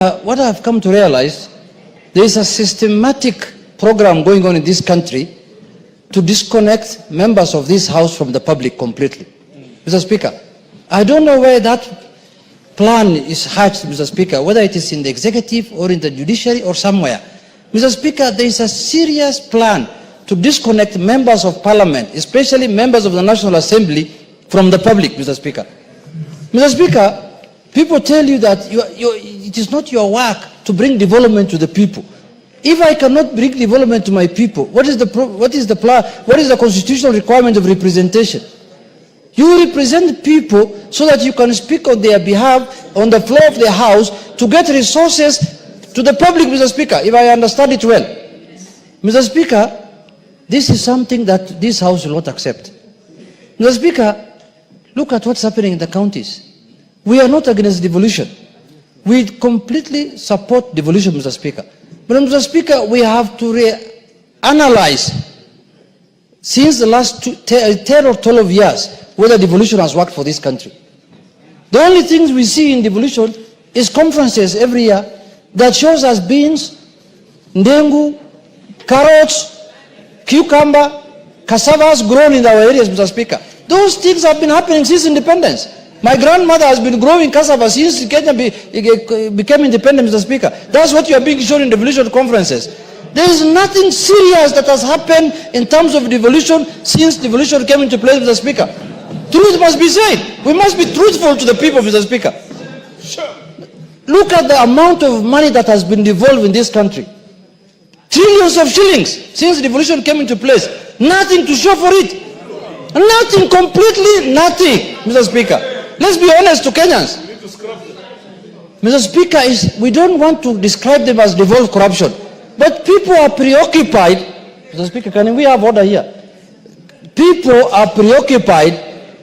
What I have come to realize, there is a systematic program going on in this country to disconnect members of this house from the public completely. Mr. Speaker, I don't know where that plan is hatched, Mr. Speaker, whether it is in the executive or in the judiciary or somewhere. Mr. Speaker, there is a serious plan to disconnect members of parliament, especially members of the National Assembly, from the public, Mr. Speaker. Mr. Speaker, people tell you that it is not your work to bring development to the people. If I cannot bring development to my people, what is the constitutional requirement of representation? You represent people so that you can speak on their behalf on the floor of the house to get resources to the public, Mr. Speaker, if I understand it well. Mr. Speaker, this is something that this house will not accept. Mr. Speaker, look at what's happening in the counties. We are not against devolution. We completely support devolution, Mr. Speaker. But, Mr. Speaker, we have to analyze since the last 10 or 12 years whether devolution has worked for this country. The only things we see in devolution is conferences every year that shows us beans, ndengu, carrots, cucumber, cassavas grown in our areas, Mr. Speaker. Those things have been happening since independence. My grandmother has been growing cassava since Kenya became independent, Mr. Speaker. That's what you are being shown in devolution conferences. There is nothing serious that has happened in terms of devolution since devolution came into place, Mr. Speaker. Truth must be said. We must be truthful to the people, Mr. Speaker. Sure. Look at the amount of money that has been devolved in this country. Trillions of shillings since devolution came into place. Nothing to show for it. Nothing, completely nothing, Mr. Speaker. Let's be honest to Kenyans. Mr. Speaker, we don't want to describe them as devolved corruption, but people are preoccupied. Mr. Speaker, can we have order here? People are preoccupied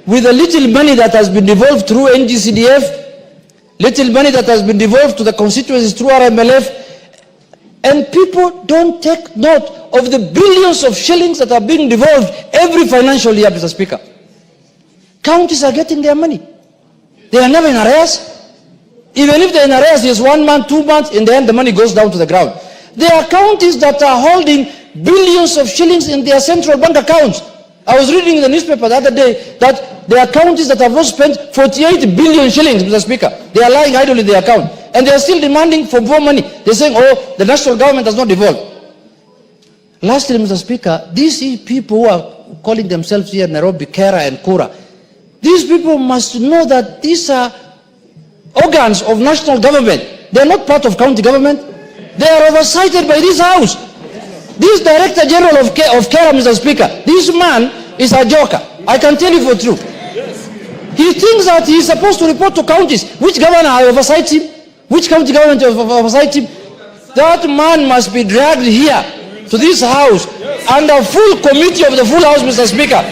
with the little money that has been devolved through NGCDF, little money that has been devolved to the constituencies through RMLF, and people don't take note of the billions of shillings that are being devolved every financial year, Mr. Speaker. Counties are getting their money. They are never in arrears. Even if they're in arrears, it's 1 month, 2 months, in the end the money goes down to the ground. There are counties that are holding billions of shillings in their central bank accounts. I was reading in the newspaper the other day that there are counties that have not spent 48 billion shillings, Mr. Speaker. They are lying idle in their account. And they are still demanding for more money. They're saying, oh, the national government has not devolved. Lastly, Mr. Speaker, these people who are calling themselves here Nairobi, Kera and Kura, these people must know that these are organs of national government. They are not part of county government. They are oversighted by this house. This Director General of Kera, Mr. Speaker, this man is a joker. I can tell you for truth. He thinks that he is supposed to report to counties. Which governor oversights him? Which county government oversights him? That man must be dragged here to this house under full committee of the full house, Mr. Speaker.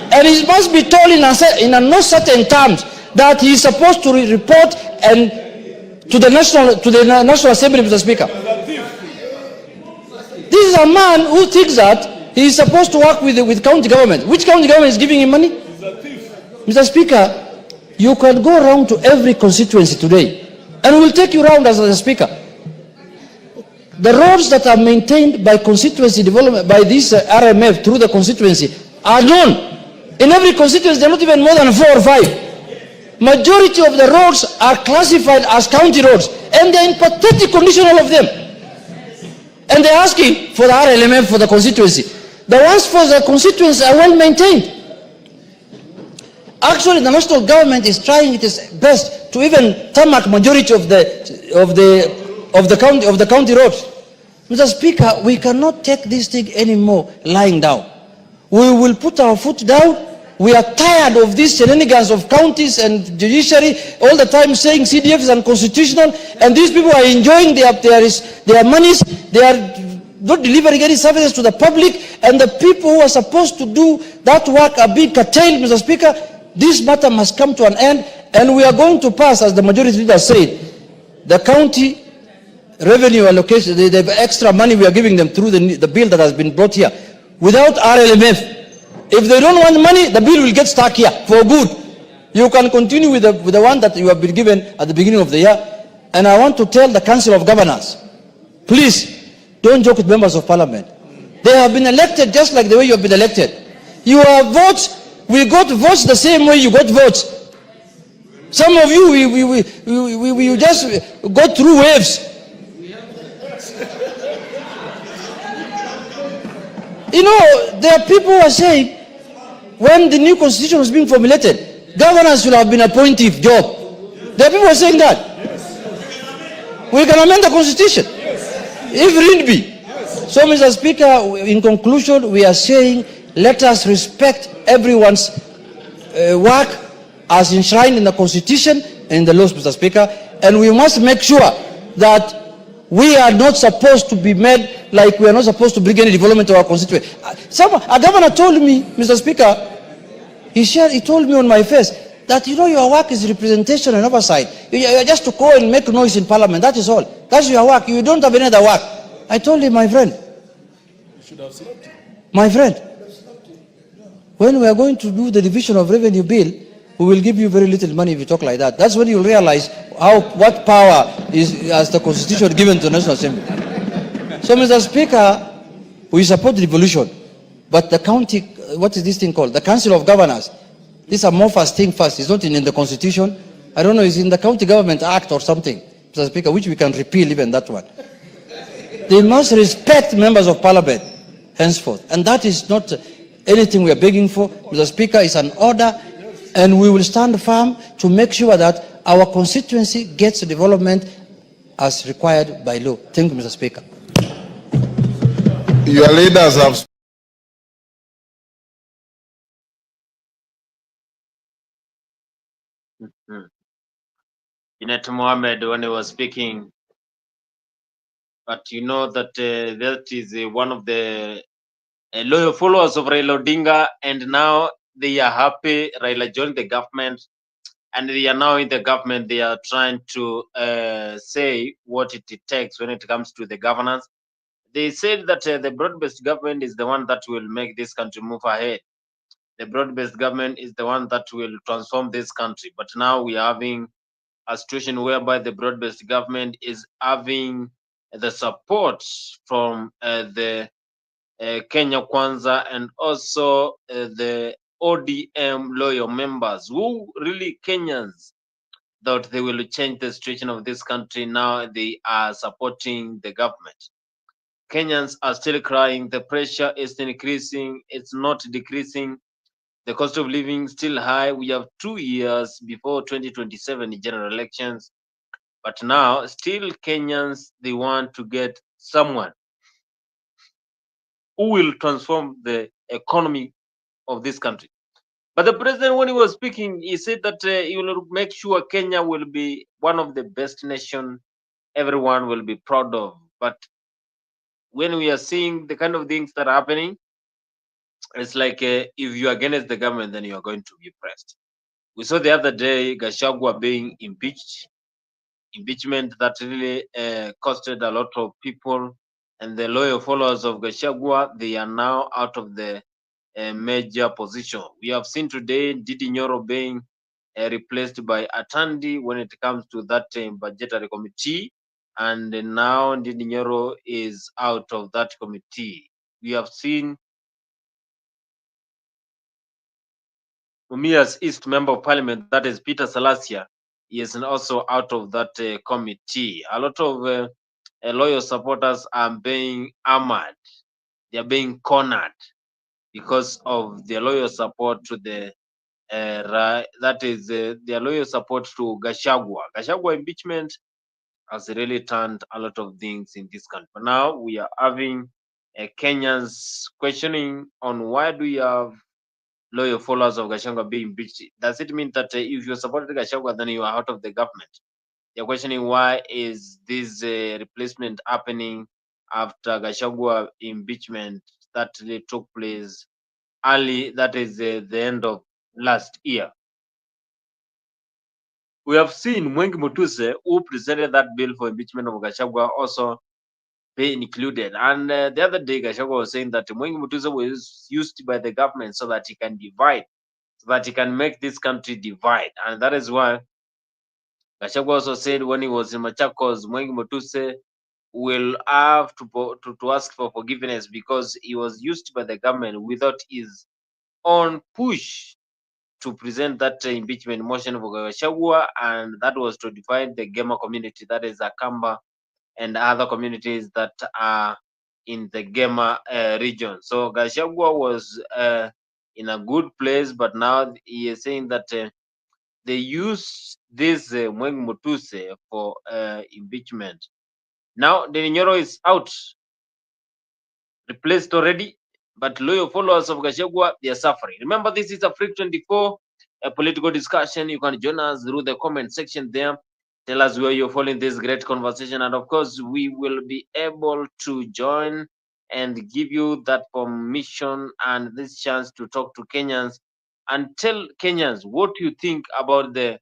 And he must be told in no certain terms that he is supposed to report to the National Assembly, Mr. Speaker. This is a man who thinks that he is supposed to work with county government. Which county government is giving him money? Mr. Speaker, you can go around to every constituency today, and we'll take you around as a speaker. The roads that are maintained by constituency development, by this RMF through the constituency, are known. In every constituency, they're not even more than 4 or 5. Majority of the roads are classified as county roads, and they're in pathetic condition, all of them. And they're asking for the RLMF for the constituency. The ones for the constituency are well maintained. Actually, the national government is trying its best to even tarmac majority of the county roads. Mr. Speaker, we cannot take this thing anymore lying down. We will put our foot down. We are tired of these shenanigans of counties and judiciary all the time saying CDF is unconstitutional, and these people are enjoying their monies. They are not delivering any services to the public, and the people who are supposed to do that work are being curtailed, Mr. Speaker. This matter must come to an end, and we are going to pass, as the majority leader said, the county revenue allocation, the extra money we are giving them through the bill that has been brought here, without RLMF. If they don't want money, the bill will get stuck here for good. You can continue with the one that you have been given at the beginning of the year, And I want to tell the Council of Governors, please, don't joke with members of parliament. They have been elected just like the way you have been elected. You have votes, we got votes the same way you got votes. Some of you, we just go through waves. You know, there are people who are saying, when the new constitution was being formulated, governors should have been appointed job. There are people who are saying that. We can amend the constitution, if need be. So, Mr. Speaker, in conclusion, we are saying, let us respect everyone's work as enshrined in the constitution and the laws, Mr. Speaker, and we must make sure that we are not supposed to be made like we are not supposed to bring any development to our constituency. A governor told me, Mr. Speaker, he told me on my face that, you know, your work is representation and oversight. You are just to go and make noise in parliament. That is all. That's your work. You don't have any other work. I told him, my friend, when we are going to do the division of revenue bill, we will give you very little money if you talk like that. That's when you'll realize what power is as the constitution given to the National Assembly. So, Mr. Speaker, we support devolution, but the county, what is this thing called? The Council of Governors. This amorphous thing first. It's not in the constitution. I don't know, it's in the County Government Act or something, Mr. Speaker, which we can repeal even that one. They must respect members of parliament henceforth. And that is not anything we are begging for. Mr. Speaker, it's an order, and we will stand firm to make sure that our constituency gets development as required by law. Thank you, Mr. Speaker. Your leaders have Janet Mohammed when he was speaking, but you know that that is one of the loyal followers of Raila Odinga, and now they are happy Raila joined the government, and they are now in the government. They are trying to say what it takes when it comes to the governance. They said that the broad-based government is the one that will make this country move ahead. The broad-based government is the one that will transform this country. But now we are having a situation whereby the broad-based government is having the support from the Kenya Kwanza and also the ODM loyal members who really Kenyans thought they will change the situation of this country. Now they are supporting the government. Kenyans are still crying. The pressure is increasing. It's not decreasing. The cost of living is still high. We have 2 years before 2027 general elections. But now, still Kenyans, they want to get someone who will transform the economy of this country. But the president, when he was speaking, he said that he will make sure Kenya will be one of the best nations everyone will be proud of. But when we are seeing the kind of things that are happening, it's like if you are against the government, then you are going to be pressed. We saw the other day Gachagua being impeached. Impeachment that really costed a lot of people, and the loyal followers of Gachagua, they are now out of the major position. We have seen today Didi Nyoro being replaced by Atandi when it comes to that budgetary committee, and now Didi Nyoro is out of that committee. We have seen Mumias East Member of Parliament, that is Peter Salasia, he is also out of that committee. A lot of loyal supporters are being armored. They are being cornered because of their loyal support to the their loyal support to Gachagua. Gachagua impeachment has really turned a lot of things in this country. But now we are having Kenyans questioning on why do you have loyal followers of Gachagua being impeached. Does it mean that if you supported Gachagua, then you are out of the government? They're questioning why is this replacement happening after Gachagua impeachment that really took place early, that is the end of last year. We have seen Mwengi Mutuse, who presented that bill for impeachment of Gachagua, also be included. And the other day, Gachagua was saying that Mwengi Mutuse was used by the government so that he can divide, so that he can make this country divide. And that is why Gachagua also said when he was in Machakos, Mwengi Mutuse will have to ask for forgiveness because he was used by the government without his own push to present that impeachment motion for Gachagua, and that was to divide the Gema community, that is Akamba and other communities that are in the Gema region. So Gachagua was in a good place, but now he is saying that they use this Mweng Mutuse for impeachment. Now the Nyoro is out, replaced already, but loyal followers of Gachagua, they are suffering. Remember, this is a Freak 24, a political discussion. You can join us through the comment section there. Tell us where you're following this great conversation, and of course, we will be able to join and give you that permission and this chance to talk to Kenyans and tell Kenyans what you think about the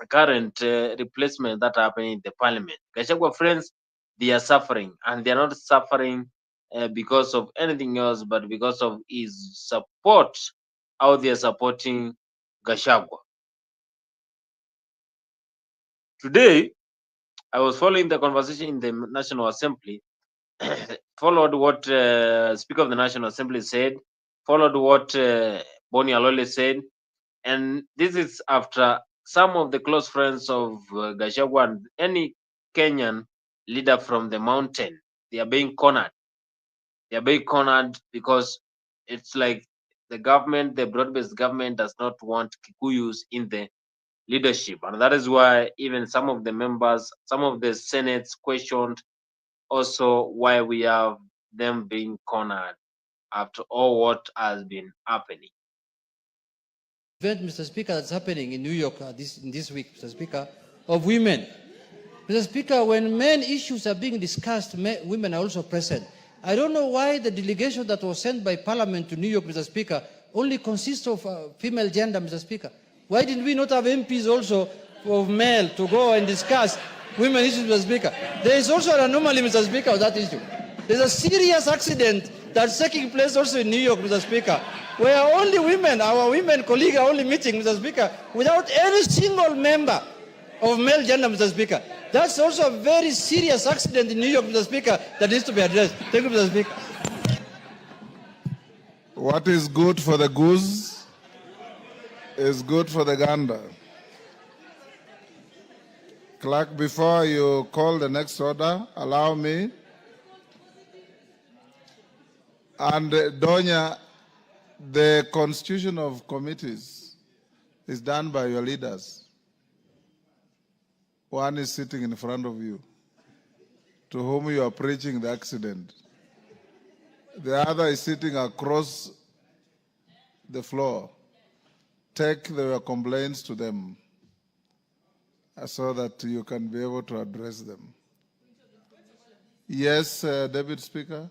current replacement that happening in the parliament. Gachagua friends, they are suffering, and they are not suffering because of anything else, but because of his support, how they are supporting Gachagua. Today, I was following the conversation in the National Assembly, followed what Speaker of the National Assembly said, followed what Boni Alole said, and this is after some of the close friends of Gachagua and any Kenyan leader from the mountain, they are being cornered. They are being cornered because it's like the government, the broad-based government, does not want Kikuyus in the leadership, and that is why even some of the members, some of the senates questioned also why we have them being cornered after all what has been happening. Event, Mr. Speaker, that's happening in New York this week, Mr. Speaker, of women. Mr. Speaker, when men issues are being discussed, women are also present. I don't know why the delegation that was sent by Parliament to New York, Mr. Speaker, only consists of female gender, Mr. Speaker. Why did we not have MPs also of male to go and discuss women issues, Mr. Speaker? There is also an anomaly, Mr. Speaker, of that issue. There's a serious accident that's taking place also in New York, Mr. Speaker, where only women, our women colleagues are only meeting, Mr. Speaker, without any single member of male gender, Mr. Speaker. That's also a very serious accident in New York, Mr. Speaker, that needs to be addressed. Thank you, Mr. Speaker. What is good for the goose is good for the gander. Clerk, before you call the next order, allow me. And Donya, the constitution of committees is done by your leaders. One is sitting in front of you, to whom you are preaching the accident. The other is sitting across the floor. Take their complaints to them so that you can be able to address them. Yes, Deputy Speaker.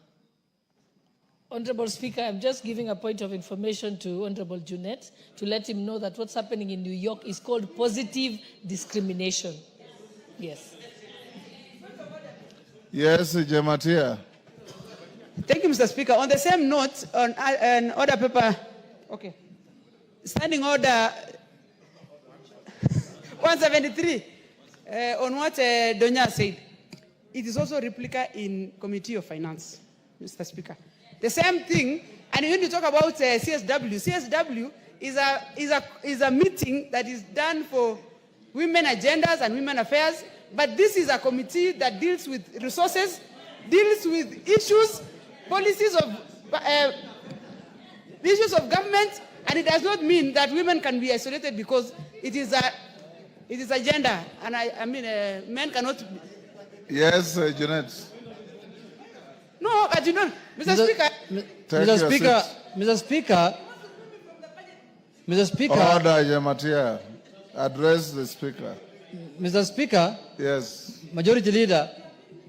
Honorable Speaker, I'm just giving a point of information to Honorable Junet to let him know that what's happening in New York is called positive discrimination. Yes. Yes, Jematia. Thank you, Mr. Speaker. On the same note, on an order paper, okay, standing order 173, on what Donya said, it is also a replica in Committee of Finance, Mr. Speaker. The same thing, and when you talk about CSW is a meeting that is done for women agendas and women affairs, but this is a committee that deals with resources, deals with issues, policies of government, and it does not mean that women can be isolated because it is a gender, and I mean men cannot. Yes, Janet. No, but you know, Mr. Speaker. Mr. Speaker. Order, Jematia. Address the Speaker. Mr. Speaker. Yes. Majority Leader,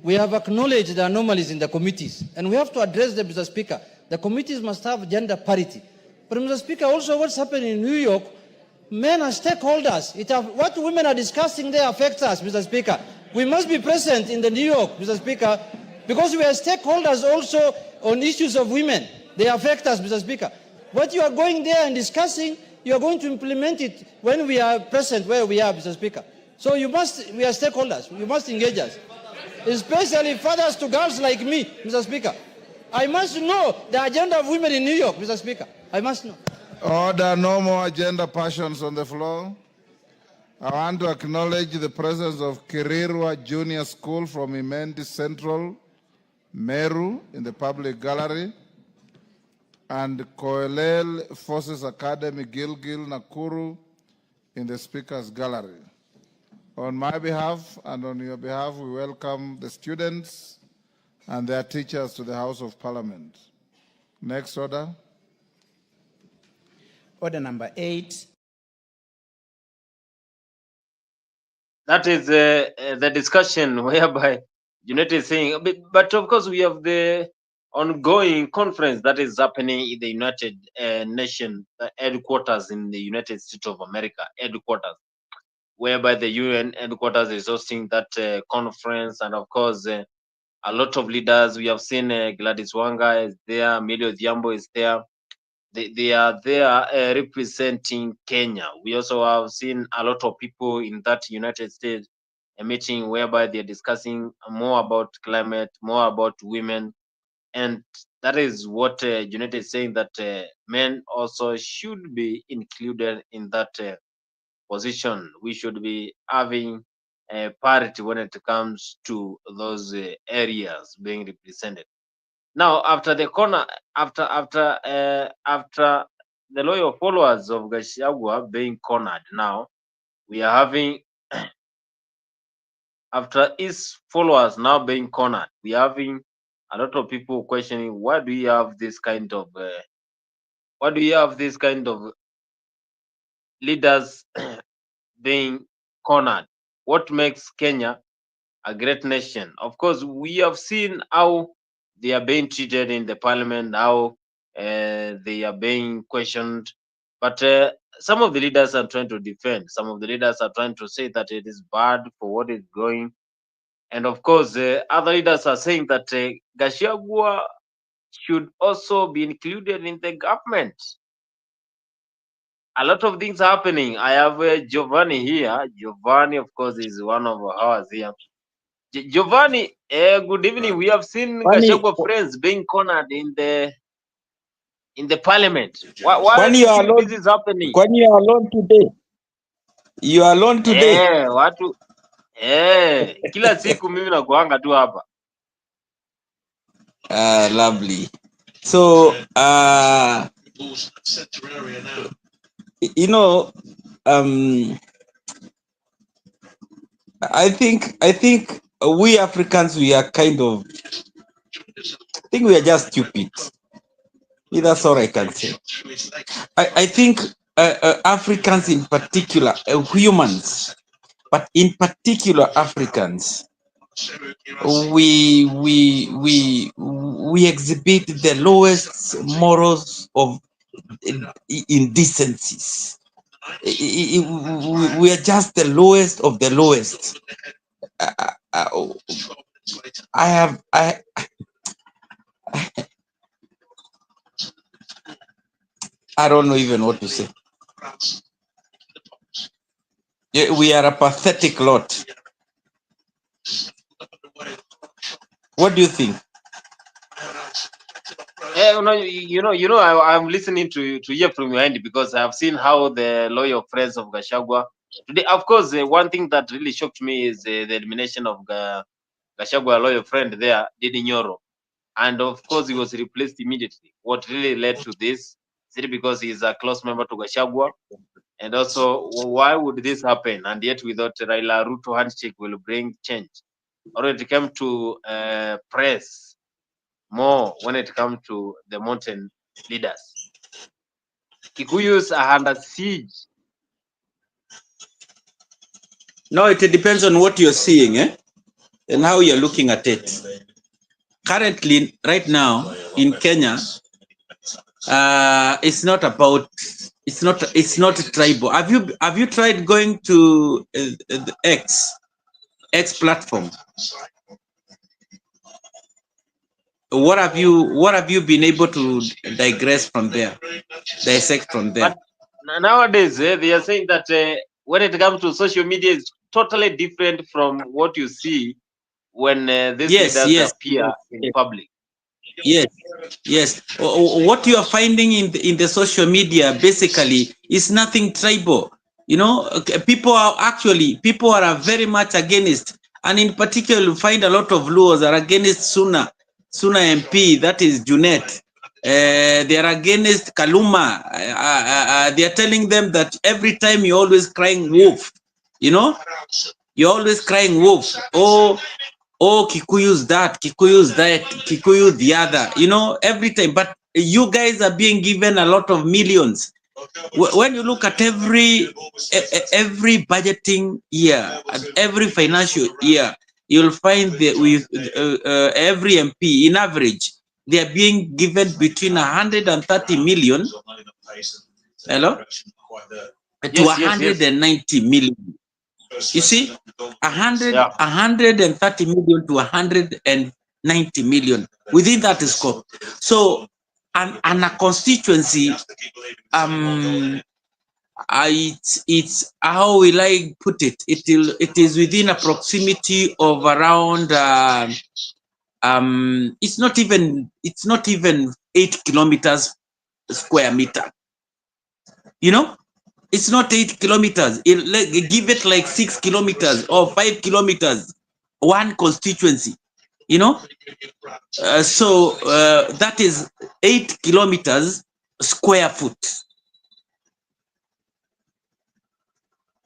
we have acknowledged the anomalies in the committees, and we have to address them, Mr. Speaker. The committees must have gender parity. But, Mr. Speaker, also what's happening in New York, men are stakeholders. What women are discussing there affects us, Mr. Speaker. We must be present in the New York, Mr. Speaker, because we are stakeholders also on issues of women. They affect us, Mr. Speaker. What you are going there and discussing, you are going to implement it when we are present where we are, Mr. Speaker. So we are stakeholders. You must engage us, especially fathers to girls like me, Mr. Speaker. I must know the agenda of women in New York, Mr. Speaker. I must know. Order, no more agenda passions on the floor. I want to acknowledge the presence of Kirirwa Junior School from Kitui Central, Meru, in the public gallery, and Koelel Forces Academy, Gilgil, Nakuru, in the speaker's gallery. On my behalf and on your behalf, we welcome the students and their teachers to the House of Parliament. Next order. Order number 8. That is the discussion whereby United is saying, but of course we have the ongoing conference that is happening in the United Nations headquarters in the United States of America headquarters, whereby the UN headquarters is hosting that conference, and of course a lot of leaders. We have seen Gladys Wanga is there, Emilio Odhiambo is there. They are there representing Kenya. We also have seen a lot of people in that United States meeting whereby they're discussing more about climate, more about women. And that is what United is saying, that men also should be included in that position. We should be having parity when it comes to those areas being represented. Now, after the corner, after the loyal followers of Gachagua being cornered, now we are having after his followers now being cornered, we are having a lot of people questioning why do you have this kind of leaders being cornered? What makes Kenya a great nation? Of course, we have seen how they are being treated in the parliament, how they are being questioned. But some of the leaders are trying to defend. Some of the leaders are trying to say that it is bad for what is going. And of course, other leaders are saying that Gachagua should also be included in the government. A lot of things are happening. I have Giovanni here. Giovanni, of course, is one of ours here. Giovanni, good evening. We have seen Gachagua friends being cornered in the parliament. Why do you think this is happening? When you are alone today. You are alone today. Watu kila siku mimi nakuanga tu hapa. Lovely. So, you know, I think we Africans, we are kind of, I think we are just stupid. That's all I can say. I think Africans in particular, humans, but in particular Africans, we exhibit the lowest morals of indecencies. We are just the lowest of the lowest. I don't know even what to say. We are a pathetic lot. What do you think? I'm listening to hear from your end because I've seen how the loyal friends of Gachagua today. Of course, one thing that really shocked me is the elimination of Gachagua loyal friend there, Didi Nyoro, and of course he was replaced immediately. What really led to this? Is it because he's a close member to Gachagua? And also, why would this happen? And yet, we thought Raila Ruto handshake will bring change. Or it came to press more when it comes to the mountain leaders. Kikuyus are under siege. No, it depends on what you're seeing, and how you're looking at it. Currently, right now in Kenya, it's not about. It's not tribal. Have you tried going to the X platform? What have you been able to digress from there, dissect from there? But nowadays, they are saying that when it comes to social media, it's totally different from what you see when these Yes, leaders yes, appear in public. yes, yes. What you are finding in the social media basically is nothing tribal. You know, people are very much against, and in particular, you find a lot of Luos are against Suna MP, that is Junet. They are against Kaluma. They are telling them that every time you're always crying wolf. You know, you're always crying wolf. Oh, Kikuyu's that, Kikuyu the other, you know, every time. But you guys are being given a lot of millions. When you look at every budgeting year, and every financial year, you'll find that with every MP, in average, they are being given between 130 million, hello, to Yes, yes, yes. 190 million. You see, 130 million to 190 million within that scope. So, and a constituency, it's how will I put it? It is within a proximity of around it's not even 8 kilometers square meter. You know, it's not 8 kilometers. Give it like 6 kilometers or 5 kilometers, one constituency, you know. So that is 8 kilometers square foot.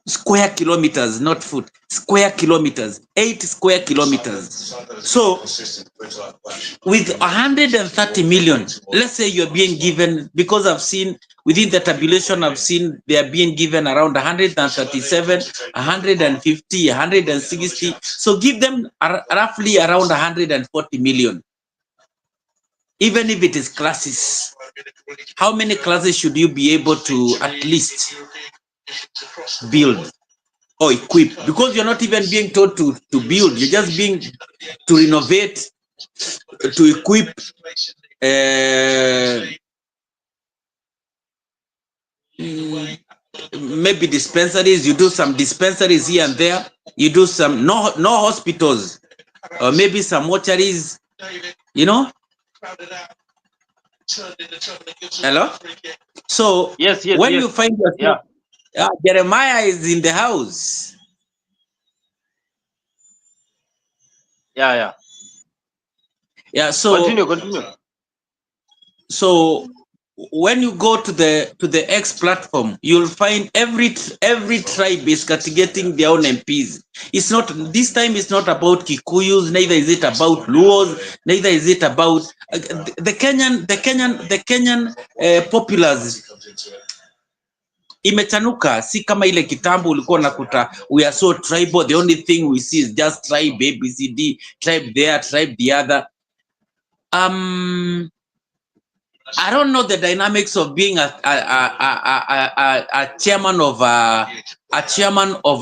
Square kilometers, not foot. Square kilometers, 8 square kilometers. So with 130 million, let's say you're being given, because I've seen within the tabulation, I've seen they are being given around 137, 150, 160. So give them roughly around 140 million. Even if it is classes, how many classes should you be able to at least build or equip? Because you're not even being told to build, you're just being to renovate, to equip maybe dispensaries. You do some dispensaries here and there, you do some no hospitals, or maybe some mortuaries, you know. Hello. So Yes, yes, when yes. you find yourself, Jeremiah is in the house. Yeah. So Continue. So when you go to the X platform, you'll find every tribe is castigating their own MPs. It's not, this time it's not about Kikuyus, neither is it about Luos, neither is it about the Kenyan populace. Imechanuka, si kama ile kitambo ulikuwa nakuta we are so tribal, the only thing we see is just tribe ABCD, tribe there, tribe the other. I don't know the dynamics of being a chairman of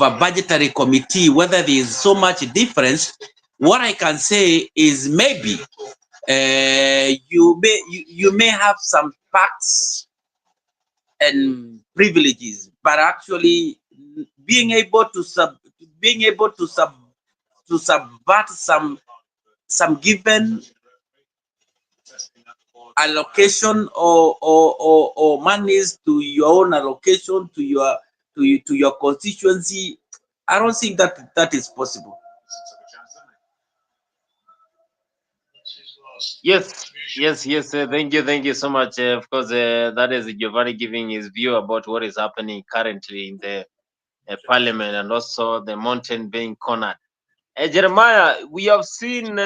a budgetary committee, whether there is so much difference. What I can say is maybe you may have some perks and privileges, but actually being able to subvert some given allocation or monies to your own allocation to your constituency, I don't think that is possible. Yes. Thank you so much. Of course, that is Giovanni giving his view about what is happening currently in the parliament, and also the mountain being cornered. Jeremiah, we have seen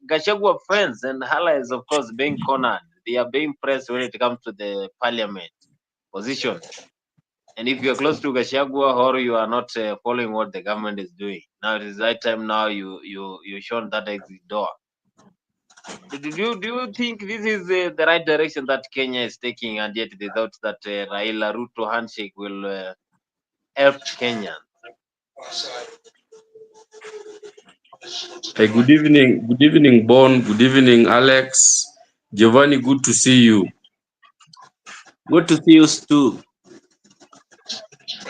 Gachagua friends and allies, of course, being cornered. They are being pressed when it comes to the parliament position. And if you're close to Gachagua or you are not following what the government is doing, now it is right time now you shown that exit door. Do you think this is the right direction that Kenya is taking, and yet they thought that Raila Ruto handshake will help Kenya? Hey, good evening, Bon. Good evening, Alex. Giovanni, good to see you. Good to see you too.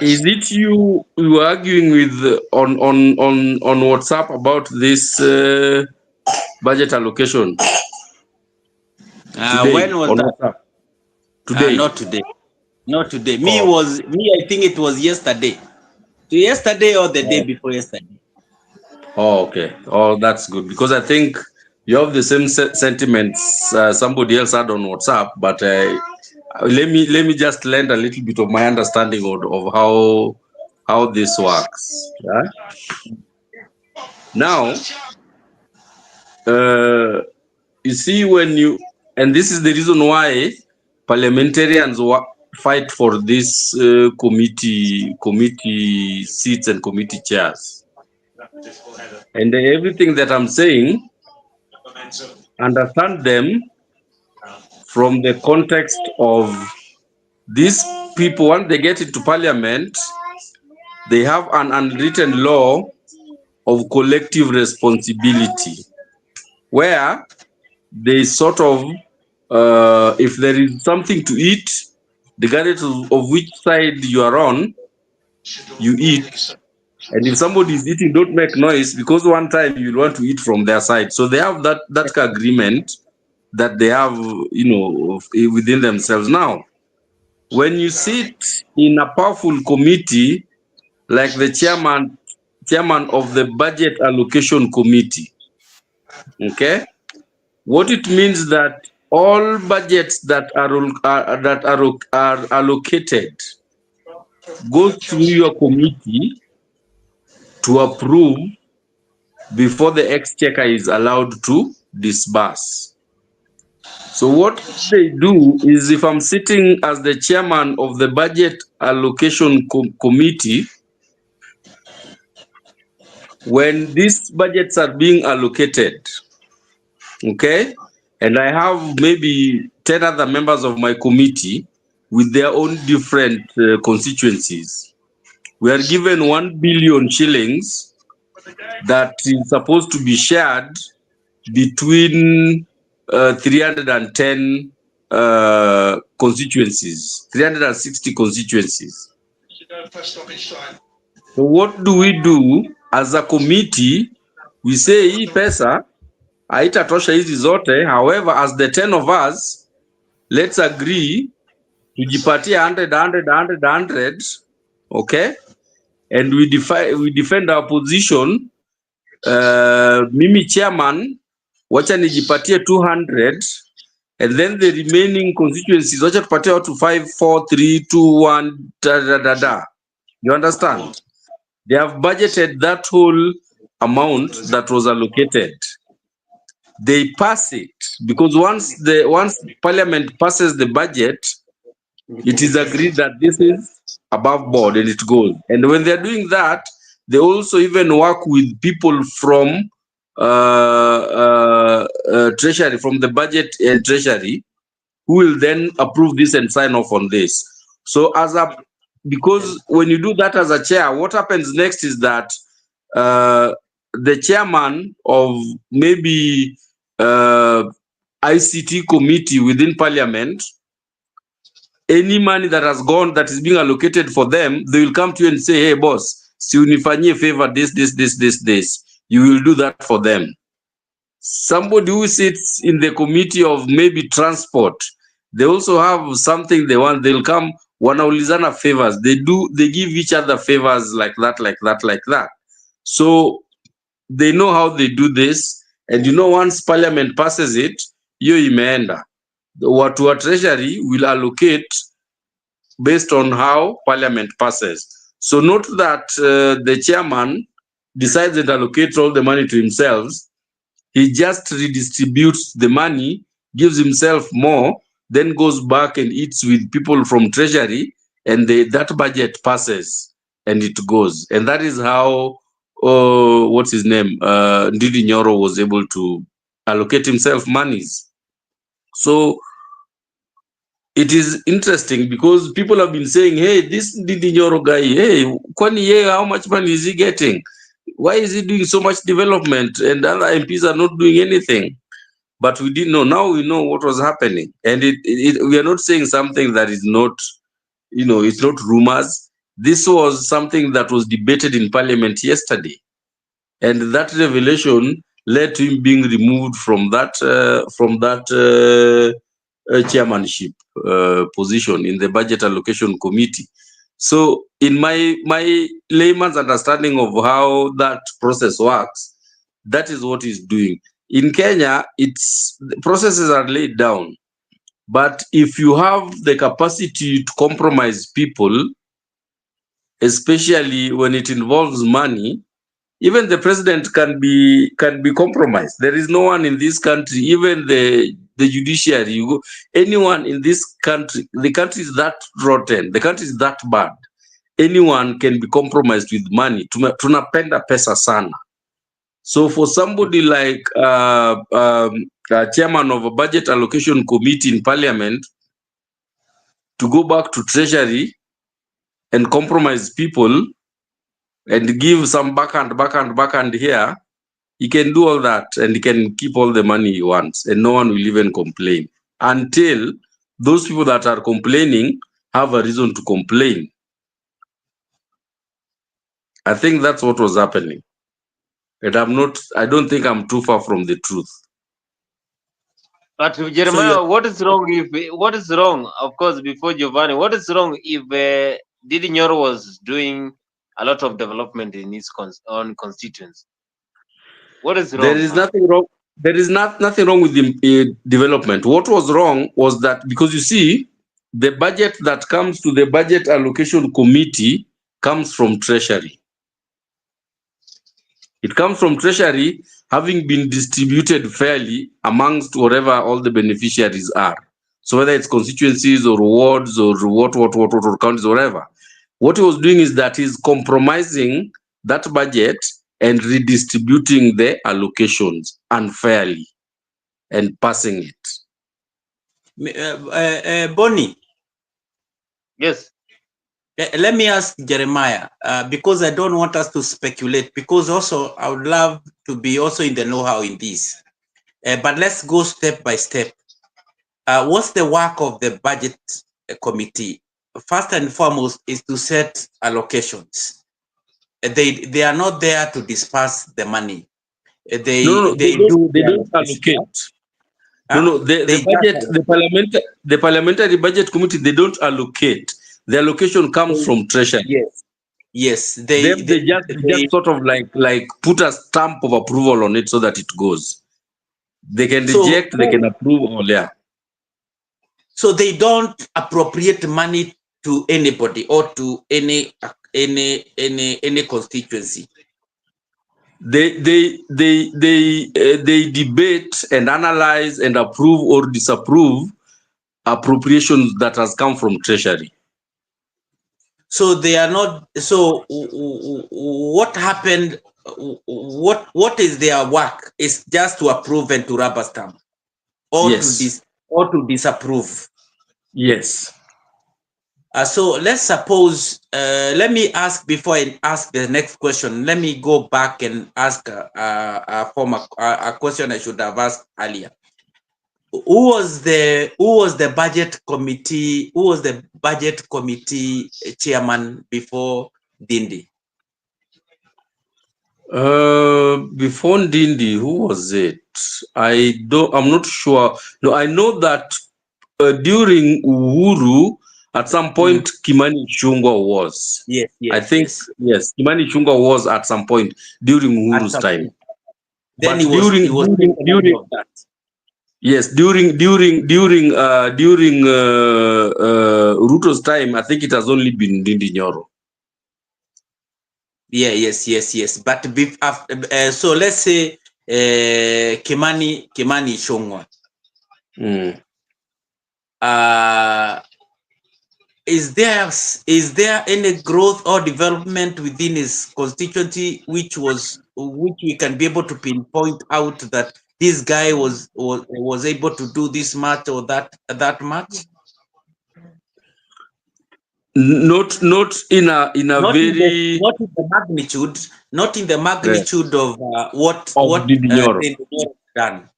Is it you were arguing with on WhatsApp about this budget allocation today When was on that? WhatsApp? Today. Not today. Not today. Oh, I think it was yesterday. Yesterday or the day oh, before yesterday. oh, okay. Oh, that's good because I think you have the same sentiments somebody else had on WhatsApp, but let me just lend a little bit of my understanding of how this works. Yeah? Now, you see and this is the reason why parliamentarians fight for this committee seats and committee chairs. And everything that I'm saying, understand them from the context of these people. Once they get into parliament, they have an unwritten law of collective responsibility, where they sort of, if there is something to eat, regardless of which side you are on, you eat. And if somebody is eating, don't make noise, because one time you'll want to eat from their side. So they have that agreement that they have, within themselves. Now, when you sit in a powerful committee like the chairman of the budget allocation committee, okay, what it means that all budgets that are allocated go through your committee to approve before the exchequer is allowed to disburse. So what they do is, if I'm sitting as the chairman of the budget allocation committee, when these budgets are being allocated, okay, and I have maybe 10 other members of my committee with their own different constituencies, we are given 1 billion shillings that is supposed to be shared between 310 constituencies, 360 constituencies. So what do we do as a committee? We say hii pesa haitatosha hizi zote. However, as the 10 of us, let's agree tujipatie 100, okay? And we defend our position. Mimi chairman, wacha nijipatie 200, and then the remaining constituencies wacha tupatie watu 5, 4, 3, 2, 1 . You understand? They have budgeted that whole amount that was allocated. They pass it, because once parliament passes the budget, it is agreed that this is above board and it goes. And when they're doing that, they also even work with people from treasury, from the budget and treasury, who will then approve this and sign off on this. So because when you do that as a chair, what happens next is that the chairman of maybe ICT committee within parliament, any money that has gone, that is being allocated for them, they will come to you and say, hey boss, si unifanyie favor this. You will do that for them. Somebody who sits in the committee of maybe transport, they also have something they want. They'll come, wanaulizana favors. They give each other favors like that. So they know how they do this. And once parliament passes it, hiyo imeenda. Watu wa treasury will allocate based on how parliament passes. So not that the chairman decides and allocates all the money to himself. He just redistributes the money, gives himself more, then goes back and eats with people from treasury, and that budget passes and it goes. And that is how, what's his name? Ndidi Nyoro was able to allocate himself monies. So it is interesting because people have been saying, hey, this Ndidi Nyoro guy, hey, kwani how much money is he getting? Why is he doing so much development and other MPs are not doing anything? But we didn't know. Now we know what was happening. And we are not saying something that is not, it's not rumors. This was something that was debated in Parliament yesterday, and that revelation led to him being removed from that chairmanship position in the Budget Allocation Committee. So, in my layman's understanding of how that process works, that is what he's doing. In Kenya, the processes are laid down, but if you have the capacity to compromise people, especially when it involves money, even the president can be compromised. There is no one in this country, even the judiciary, anyone in this country, the country is that rotten, the country is that bad. Anyone can be compromised with money. Tunapenda pesa sana. So for somebody like chairman of a budget allocation committee in parliament to go back to treasury and compromise people and give some backhand here, he can do all that and he can keep all the money he wants and no one will even complain until those people that are complaining have a reason to complain. I think that's what was happening. And I don't think I'm too far from the truth. But Jeremiah, what is wrong? Of course, before Giovanni, what is wrong if Didi Nyoro was doing a lot of development in his own constituency? What is wrong? There is nothing wrong. There is nothing wrong with the development. What was wrong was that, because you see, the budget that comes to the budget allocation committee comes from treasury. It comes from treasury, having been distributed fairly amongst whatever all the beneficiaries are. So whether it's constituencies or wards or what counties, whatever. What he was doing is that he's compromising that budget and redistributing the allocations unfairly and passing it. Bonnie. Yes. Let me ask Jeremiah, because I don't want us to speculate, because also I would love to be also in the know-how in this. But let's go step by step. What's the work of the budget committee? First and foremost is to set allocations. They are not there to disperse the money. They don't allocate. The parliamentary budget committee, they don't allocate. The allocation comes from treasury. Yes. They just sort of like put a stamp of approval on it so that it goes. They can reject, they can approve, or yeah. So they don't appropriate money to anybody or to any constituency. They debate and analyze and approve or disapprove appropriations that has come from treasury. So they are not. So what happened? What is their work? Is just to approve and to rubber stamp, or to disapprove. Yes. So let's suppose. Let me ask before I ask the next question. Let me go back and ask a question I should have asked earlier. Who was the budget committee? Who was the budget committee chairman before Dindi? Before Dindi, who was it? I'm not sure. No, I know that during Uhuru, at some point, Kimani Ichung'wah was. Yes. I think yes, Kimani Ichung'wah was at some point during Uhuru's time. Then but he was during that. Yes, during Ruto's time, I think it has only been Ndindi Nyoro. Yeah, yes. But after, so let's say Kimani Ichung'wah. Is there any growth or development within his constituency which we can be able to pinpoint out that this guy was able to do this much or that much? Not in a very not in the magnitude of what Ndindi Nyoro done.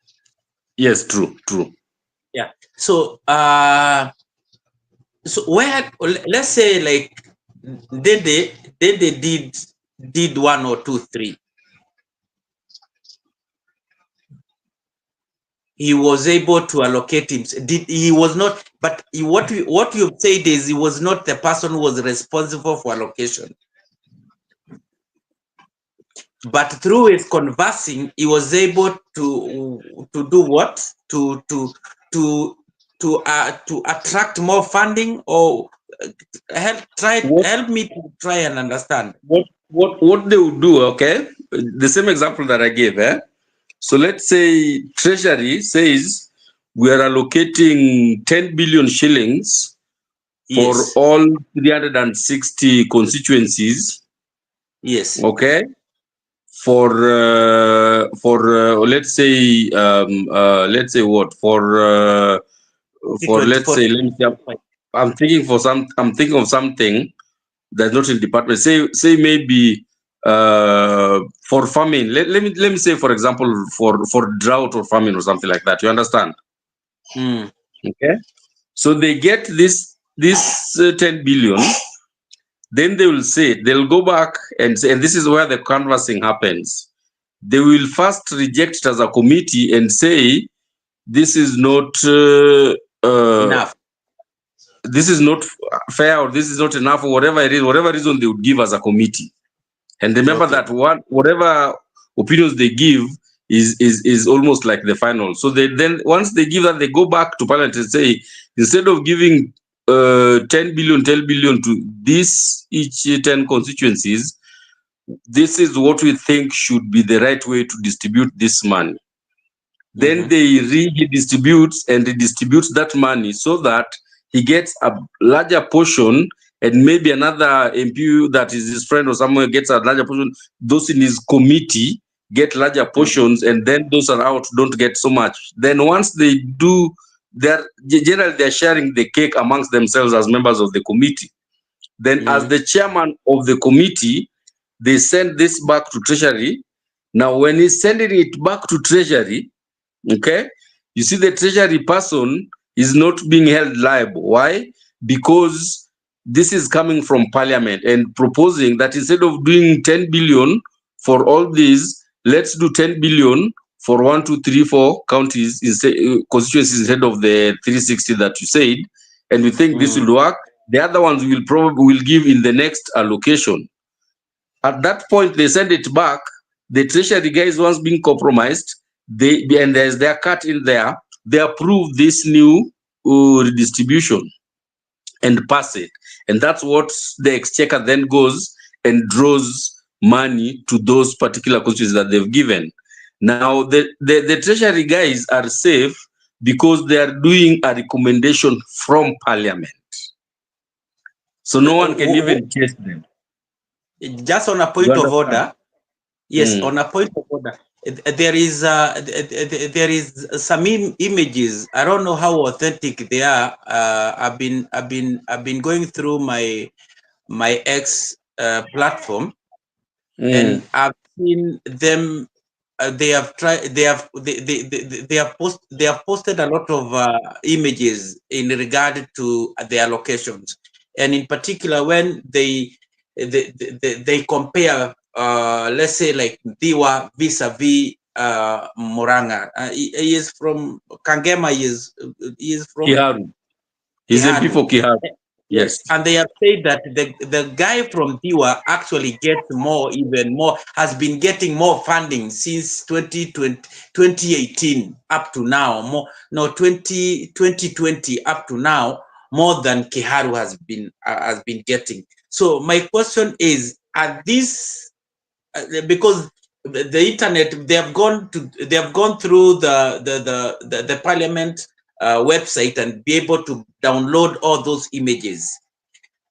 Yes, true. Yeah. So so where, let's say, like then they did 1 or 2, 3. He was able to allocate him. He was not, but what you've said is he was not the person who was responsible for allocation. But through his conversing, he was able to do what? To attract more funding, or help me to try and understand. What they would do, okay? The same example that I gave, eh? So let's say Treasury says we are allocating 10 billion shillings for all 360 constituencies. Yes. Okay. For let's say what for let's say I'm thinking of something that's not in department. Say maybe for famine. Let me say, for example, for drought or famine or something like that. You understand? Okay. So they get this 10 billion. Then they will say, they'll go back and say, and this is where the canvassing happens. They will first reject it as a committee and say, this is not Enough. This is not fair, or this is not enough, or whatever it is, whatever reason they would give as a committee. And remember that whatever opinions they give is almost like the final. So they then, once they give that, they go back to Parliament and say, instead of giving 10 billion to each 10 constituencies, this is what we think should be the right way to distribute this money. Then they redistribute and redistribute that money so that he gets a larger portion, and maybe another MP that is his friend or someone gets a larger portion. Those in his committee get larger portions, and then those are out don't get so much. Then once they do, generally they're sharing the cake amongst themselves as members of the committee. Then as the chairman of the committee, they send this back to Treasury. Now when he's sending it back to Treasury, okay, you see the Treasury person is not being held liable. Why? Because this is coming from Parliament and proposing that instead of doing 10 billion for all these, let's do 10 billion for 1, 2, 3, 4 counties, constituencies, instead of the 360 that you said. And we think this will work. The other ones will probably give in the next allocation. At that point, they send it back. The Treasury guys, once being compromised, and there's their cut in there, they approve this new redistribution and pass it. And that's what the exchequer then goes and draws money to those particular constituencies that they've given. Now, the Treasury guys are safe because they are doing a recommendation from Parliament. So no one can even chase them. Just on a point of order. Yes, on a point of order. There is some images. I don't know how authentic they are. I've been going through my X platform, and I've seen them. They have posted a lot of images in regard to the allocations, and in particular when they compare, let's say like Diwa vis-a-vis Moranga. He is from Kangema. He is from Kiharu. He's a MP for Kiharu. Yes. And they have said that the guy from Diwa actually gets even more, has been getting more funding since 2018 up to now. 2020 up to now, more than Kiharu has been getting. So my question is, are these because the internet, they have gone through the Parliament website and be able to download all those images,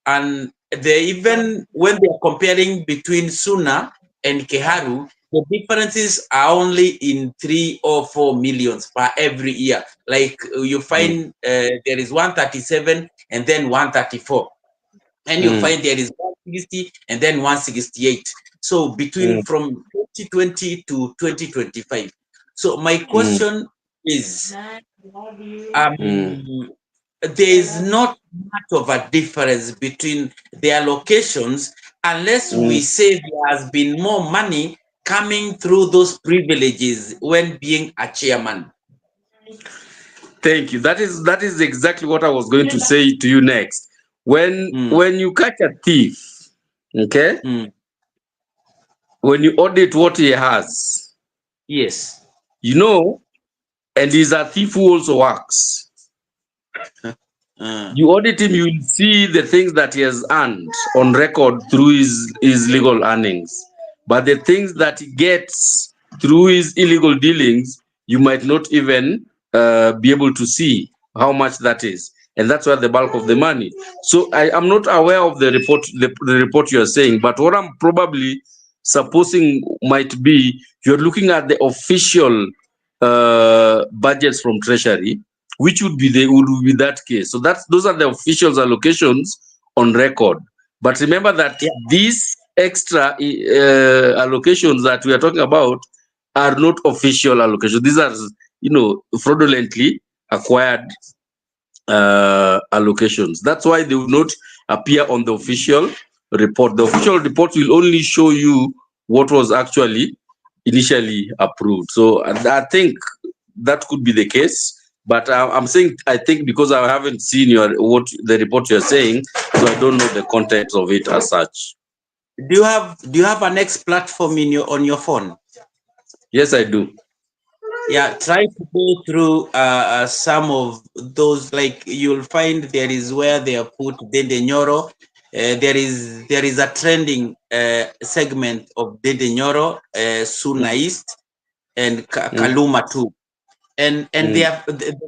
and they even, when they are comparing between Suna and Kiharu, the differences are only in 3 or 4 millions per every year. Like you find there is 137 and then 134, and you find there is 160 and then 168. So between from 2020 to 2025. So my question is, there is not much of a difference between the allocations unless we say there has been more money coming through those privileges when being a chairman. Thank you. That is exactly what I was going to say to you next. When you catch a thief, okay, when you audit what he has, Yes. you know, and he's a thief who also works. You audit him, you will see the things that he has earned on record through his legal earnings. But the things that he gets through his illegal dealings, you might not even be able to see how much that is. And that's where the bulk of the money. So I am not aware of the report, the report you are saying, but what I'm probably supposing might be you're looking at the official budgets from Treasury, which would be that case. So those are the official allocations on record. But remember that these extra allocations that we are talking about are not official allocations. These are, fraudulently acquired allocations. That's why they will not appear on the official report. The official report will only show you what was actually initially approved. So I think that could be the case. But I'm saying I think because I haven't seen the report you're saying, so I don't know the context of it as such. Do you have an X platform on your phone? Yes, I do. Yeah, try to go through some of those. Like you'll find there is where they have put Dende Nyoro. There is a trending segment of Dende Nyoro, Suna East, and Kaluma too. And they have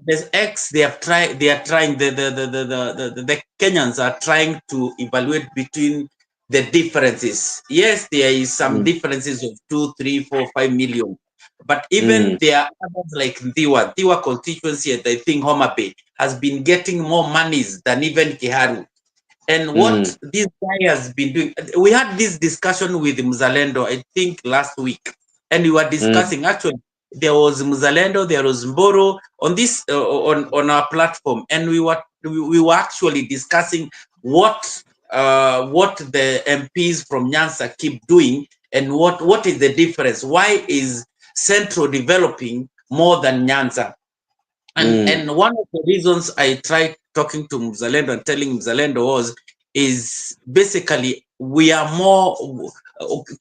there's X. They are trying. The Kenyans are trying to evaluate between the differences. Yes, there is some differences of 2, 3, 4, 5 million. But even there are others like Thiwa constituency, and I think Homa Bay has been getting more monies than even Kiharu. And what this guy has been doing, we had this discussion with Mzalendo, I think last week, and we were discussing actually. There was Mzalendo, there was Mboro on this on our platform, and we were actually discussing what the MPs from Nyanza keep doing, and what is the difference? Why is Central developing more than Nyanza? And one of the reasons I tried talking to Mzalendo and telling Mzalendo is basically we are more,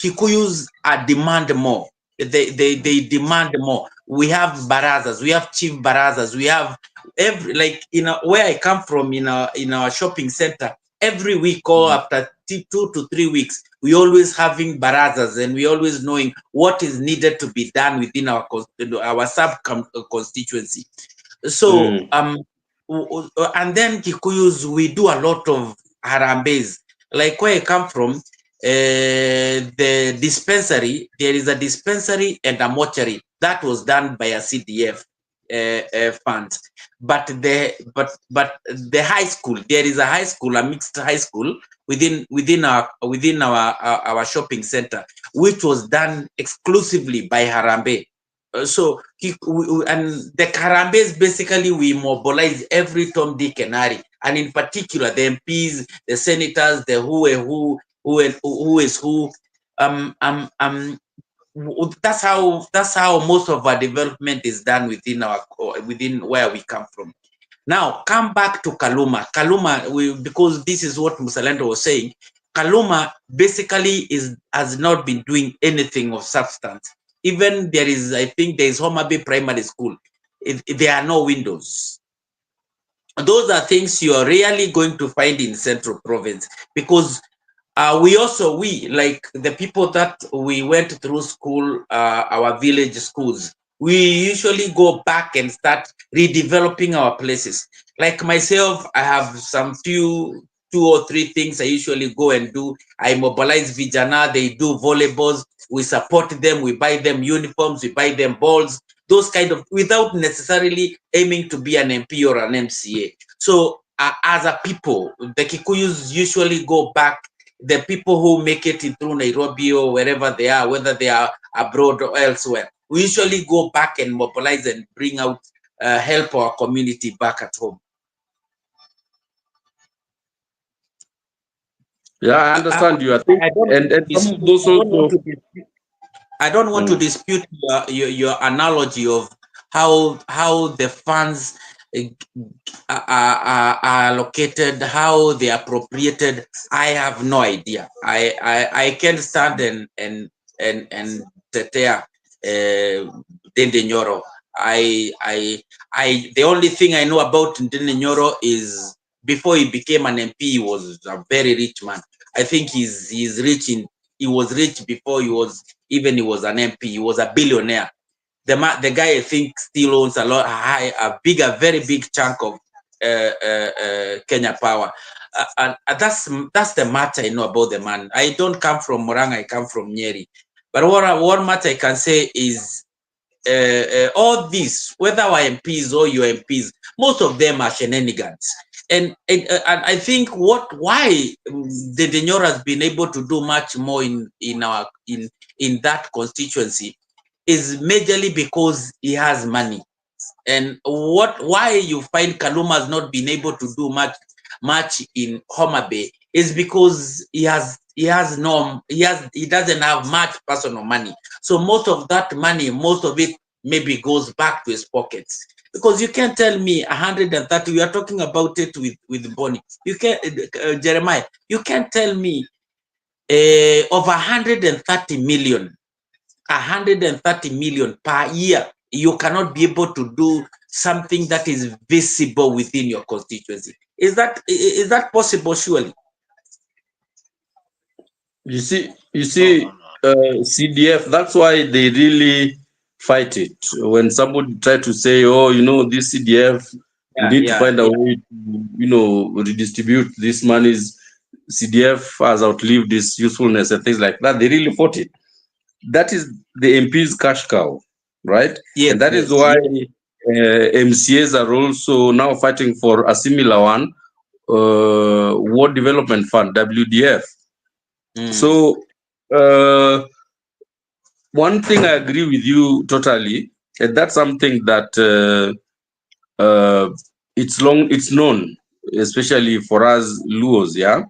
Kikuyus are demand more. They demand more. We have barazas, we have chief barazas, we have where I come from in our shopping center, every week or after 2 to 3 weeks, we always having barazas, and we always knowing what is needed to be done within our sub constituency. So and then Kikuyus, we do a lot of harambes. Like where I come from, the dispensary, there is a dispensary and a mortuary that was done by a CDF fund. But the high school, there is a high school, a mixed high school within our shopping center, which was done exclusively by Harambe. So and the Karambes, basically we mobilize every Tom, Dick and Harry, and in particular the MPs, the senators, the who is who. That's how most of our development is done within where we come from. Now come back to Kaluma. Because this is what Musalendo was saying. Kaluma basically has not been doing anything of substance. Even there is, I think there is Homa Bay Primary School. There are no windows. Those are things you are really going to find in Central Province, because we like the people that we went through school, our village schools, we usually go back and start redeveloping our places. Like myself, I have some 2 or 3 things I usually go and do. I mobilize Vijana, they do volleyballs, we support them, we buy them uniforms, we buy them balls, those kind of, without necessarily aiming to be an MP or an MCA. So as a people, the Kikuyus usually go back. The people who make it through Nairobi or wherever they are, whether they are abroad or elsewhere, we usually go back and mobilize and bring out, help our community back at home. Yeah, I understand you. I think, I don't and some of those also. I don't want to dispute your analogy of how the funds are allocated, how they are appropriated. I have no idea. I can't stand and tetea Ndindi Nyoro. The only thing I know about Ndindi Nyoro is before he became an MP, he was a very rich man. I think he's rich he was rich before he was an MP. He was a billionaire. The guy, I think, still owns a very big chunk of Kenya Power. And that's the matter I know about the man. I don't come from Murang'a, I come from Nyeri. But what matter I can say is all this, whether our MPs or your MPs, most of them are shenanigans. And I think why the Nyoro has been able to do much more in that constituency is majorly because he has money. And why you find Kaluma has not been able to do much in Homa Bay is because he doesn't have much personal money. So most of that money, most of it maybe goes back to his pockets. Because you can't tell me 130, we are talking about it with Bonnie. You can't, Jeremiah, you can't tell me over 130 million per year, you cannot be able to do something that is visible within your constituency. Is that possible? Surely. You see, CDF. That's why they really fight it. When somebody try to say, "Oh, this CDF, we need to find a way to, redistribute this monies." CDF has outlived its usefulness and things like that. They really fought it. That is the MP's cash cow, right? Yes, and that is why MCAs are also now fighting for a similar one, Ward Development Fund, WDF. So one thing I agree with you totally, and that's something that it's known, especially for us Luos, yeah.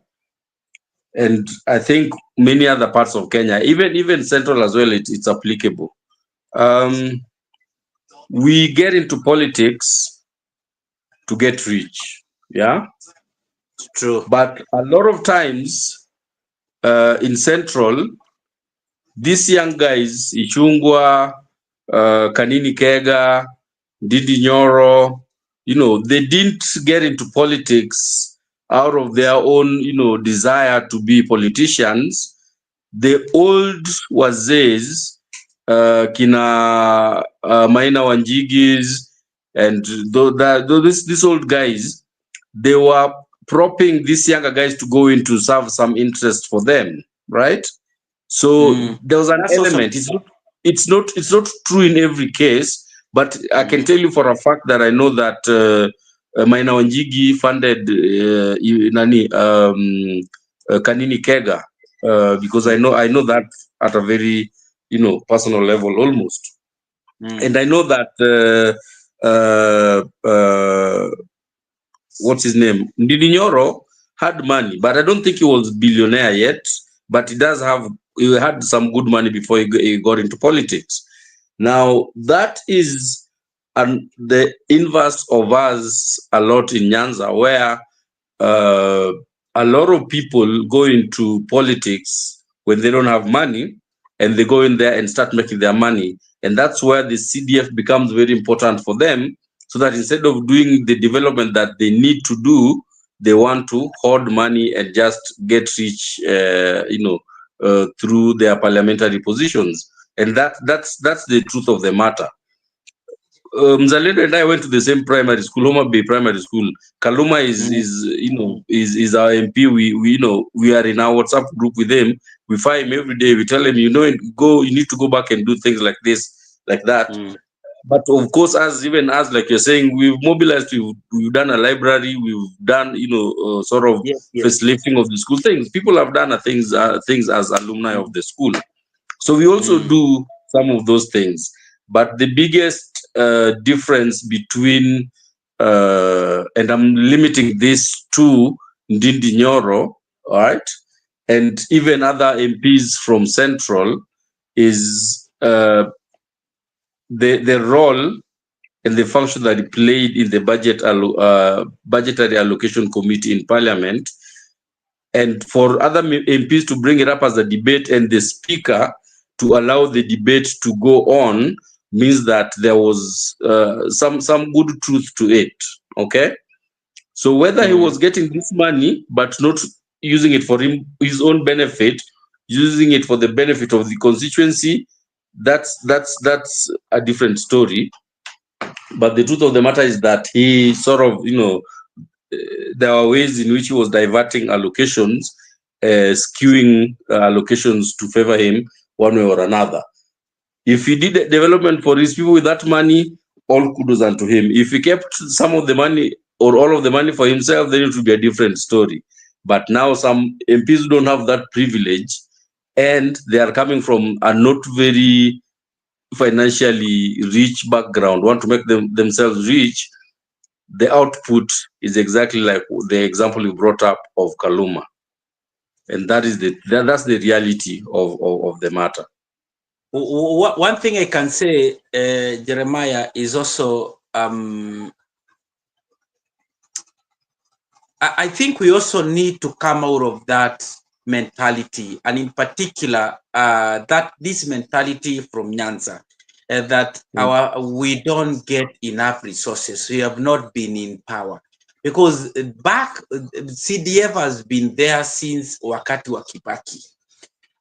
And I think many other parts of Kenya, even Central as well, it's applicable. We get into politics to get rich, yeah. True. But a lot of times in Central, these young guys, Ichungwa, Kanini Kega, Ndindi Nyoro, they didn't get into politics out of their own, desire to be politicians. The old wazees, Kina Maina Wanjigis, and these old guys, they were propping these younger guys to go in to serve some interest for them, right? So there was an element. It's not true in every case, but I can tell you for a fact that I know that Maina Wanjigi funded Kanini Kega because I know that at a very personal level almost, and I know that what's his name, Ndindi Nyoro had money, but I don't think he was billionaire yet. But he had some good money before he got into politics. Now that is the inverse of us a lot in Nyanza, where a lot of people go into politics when they don't have money, and they go in there and start making their money. And that's where the CDF becomes very important for them, so that instead of doing the development that they need to do, they want to hoard money and just get rich, through their parliamentary positions. And that's the truth of the matter. Mzalendo and I went to the same primary school, Homa Bay Primary School. Kaluma is our MP. We are in our WhatsApp group with him. We find him every day. We tell him, you need to go back and do things like this, like that. But of course, as like you're saying, we've mobilized. We've done a library. We've done sort of facelifting of the school things. People have done things as alumni of the school. So we also do some of those things. But the biggest difference between, and I'm limiting this to Ndindi Nyoro, all right, and even other MPs from Central is the role and the function that it played in the budgetary allocation committee in Parliament, and for other MPs to bring it up as a debate and the speaker to allow the debate to go on means that there was some good truth to it. Okay, so whether he was getting this money but not using it for his own benefit, using it for the benefit of the constituency, that's a different story. But the truth of the matter is that he sort of, there are ways in which he was diverting allocations, skewing allocations to favor him one way or another. If he did development for his people with that money, all kudos unto him. If he kept some of the money or all of the money for himself, then it would be a different story. But now some MPs don't have that privilege, and they are coming from a not very financially rich background, want to make themselves rich. The output is exactly like the example you brought up of Kaluma. And that's the reality of the matter. One thing I can say, Jeremiah, is also I think we also need to come out of that mentality, and in particular, that this mentality from Nyanza, that we don't get enough resources. We have not been in power, because back CDF has been there since wakati wa Kibaki.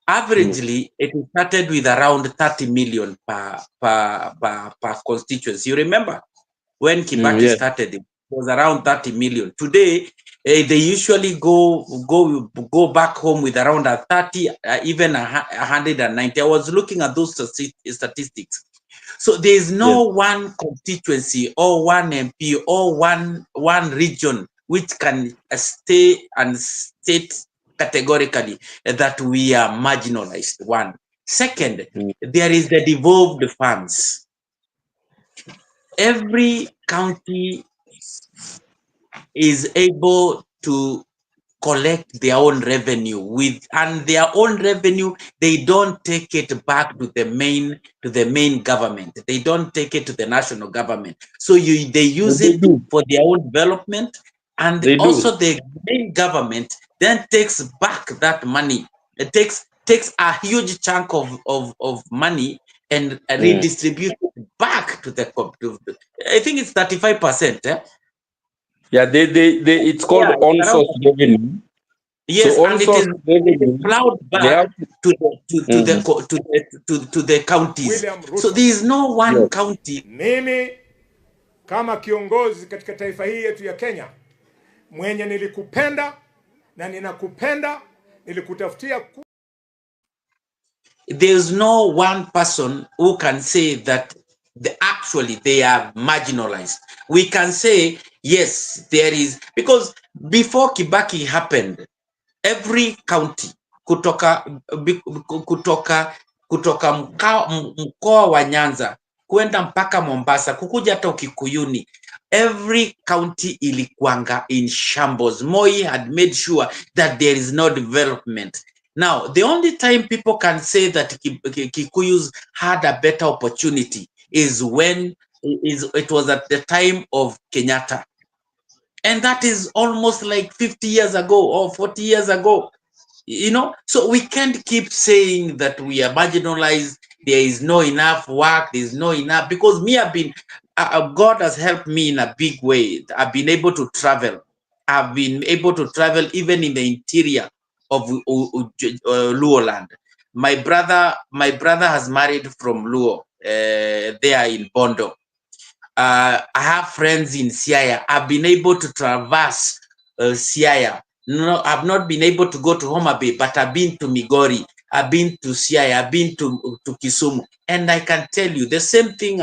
Averagely, it started with around 30 million per constituency. You remember when Kibaki started, it was around 30 million. Today, they usually go back home with around a 30, even 190. I was looking at those statistics. So there is no one constituency or one MP or one region which can stay and state categorically that we are marginalized. One. Second, there is the devolved funds. Every county is able to collect their own revenue and their own revenue, they don't take it back to the main government. They don't take it to the national government. So they use it for their own development, and also the main government then takes back that money. It takes a huge chunk of money and redistribute it back to the I think it's 35%. Yeah, it's called on-source revenue. Yes, so and it is plowed back to the counties. So there is no one county. Mimi kama kiongozi katika taifa hii yetu ya Kenya, mwenye nilikupenda na ninakupenda, nilikutafutia. There is no one person who can say that actually they are marginalized. We can say yes, there is, because before Kibaki happened, every county kutoka mkoa wa Nyanza kwenda mpaka Mombasa, kukuja hata Ukikuyuni, every county ilikuanga in shambles. Moi had made sure that there is no development. Now, the only time people can say that Kikuyus had a better opportunity is when it was at the time of Kenyatta. And that is almost like 50 years ago or 40 years ago, So we can't keep saying that we are marginalized, there is no enough work, there is no enough, because God has helped me in a big way. I've been able to travel. I've been able to travel even in the interior of Luo land. My brother has married from Luo, there in Bondo. I have friends in Siaya. I've been able to traverse Siaya. No, I've not been able to go to Homa Bay, but I've been to Migori. I've been to Siaya. I've been to Kisumu, and I can tell you the same thing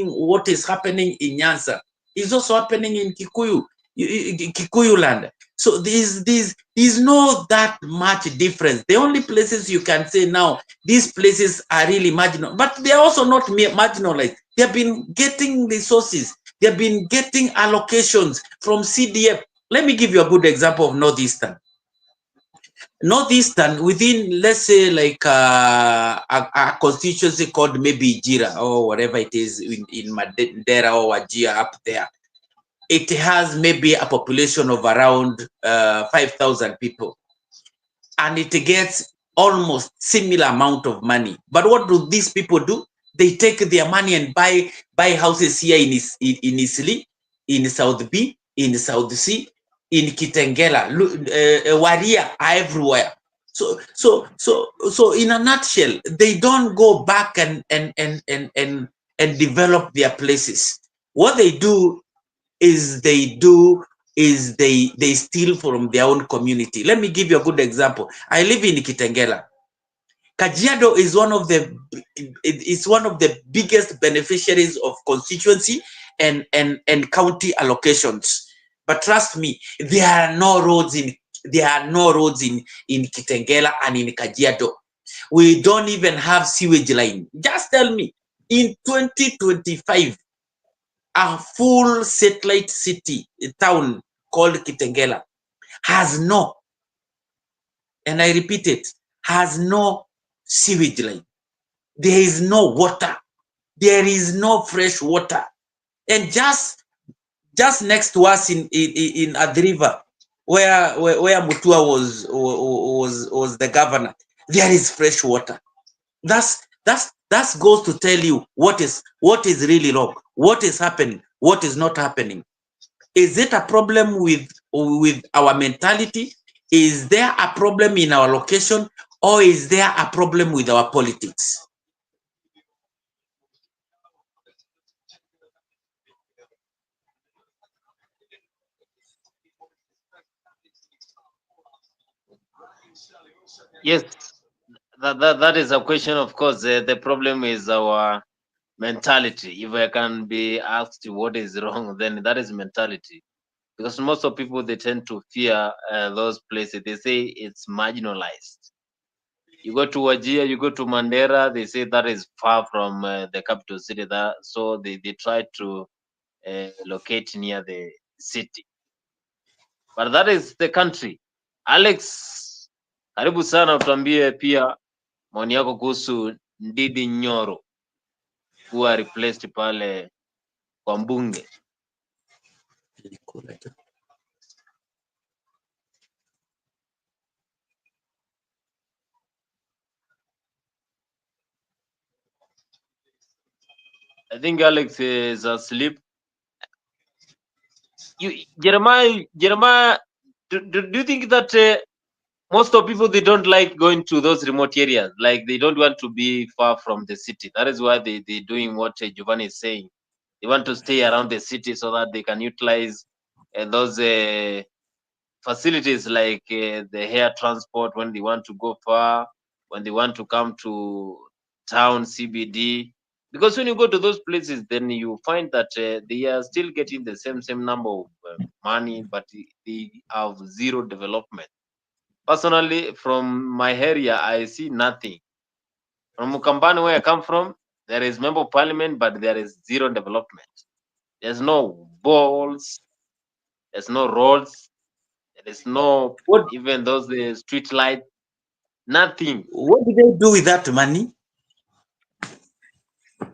what is happening in Nyanza is also happening in Kikuyu land. So there's no that much difference. The only places you can say now, these places are really marginal, but they are also not marginalized. They have been getting resources. They have been getting allocations from CDF. Let me give you a good example of Northeastern. Northeastern, within, let's say, like a constituency called maybe Jira or whatever it is in Mandera or Wajir up there, it has maybe a population of around 5,000 people, and it gets almost similar amount of money. But what do these people do? They take their money and buy houses here in Isli, in South B, in South C, in Kitengela, Waria, everywhere. So in a nutshell, they don't go back and develop their places. What they do is they steal from their own community. Let me give you a good example. I live in Kitengela. Kajiado is one of the biggest beneficiaries of constituency and county allocations. But trust me, there are no roads in Kitengela and in Kajiado. We don't even have sewage line. Just tell me, in 2025, a full satellite city, a town called Kitengela, has no, and I repeat it, has no sewage line. There is no water. There is no fresh water. And just next to us in Adriva, where Mutua was the governor, there is fresh water. That goes to tell you what is really wrong, what is happening, what is not happening. Is it a problem with our mentality? Is there a problem in our location, or is there a problem with our politics? Yes, that is a question, of course. The problem is our mentality. If I can be asked what is wrong, then that is mentality. Because most of people, they tend to fear those places. They say it's marginalized. You go to Wajir, you go to Mandera, they say that is far from the capital city. So they try to locate near the city. But that is the country. Alex, karibu sana, utuambie pia maoni yako kuhusu Ndidi Nyoro kuwa replaced pale kwa mbunge. I think Alex is asleep. Jeremiah, do you think that most of people, they don't like going to those remote areas? Like, they don't want to be far from the city. That is why they're doing what Giovanni is saying. They want to stay around the city so that they can utilize those facilities like the air transport when they want to go far, when they want to come to town CBD. Because when you go to those places, then you find that they are still getting the same number of money, but they have zero development. Personally, from my area, I see nothing. From Mukambani, where I come from, there is member of parliament, but there is zero development. There's no balls, there's no roads, there's no even those street lights, nothing. What do they do with that money?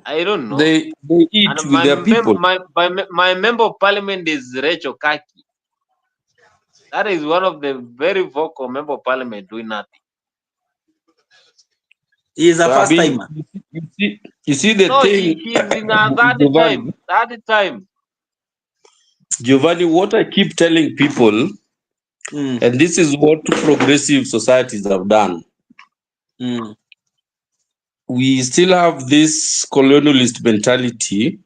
I don't know. They eat And with their people. my member of parliament is Rachel Kaki. That is one of the very vocal member of parliament doing nothing. He is a first timer. You see the No, thing. he's in that time. Giovanni, what I keep telling people, and this is what progressive societies have done. We still have this colonialist mentality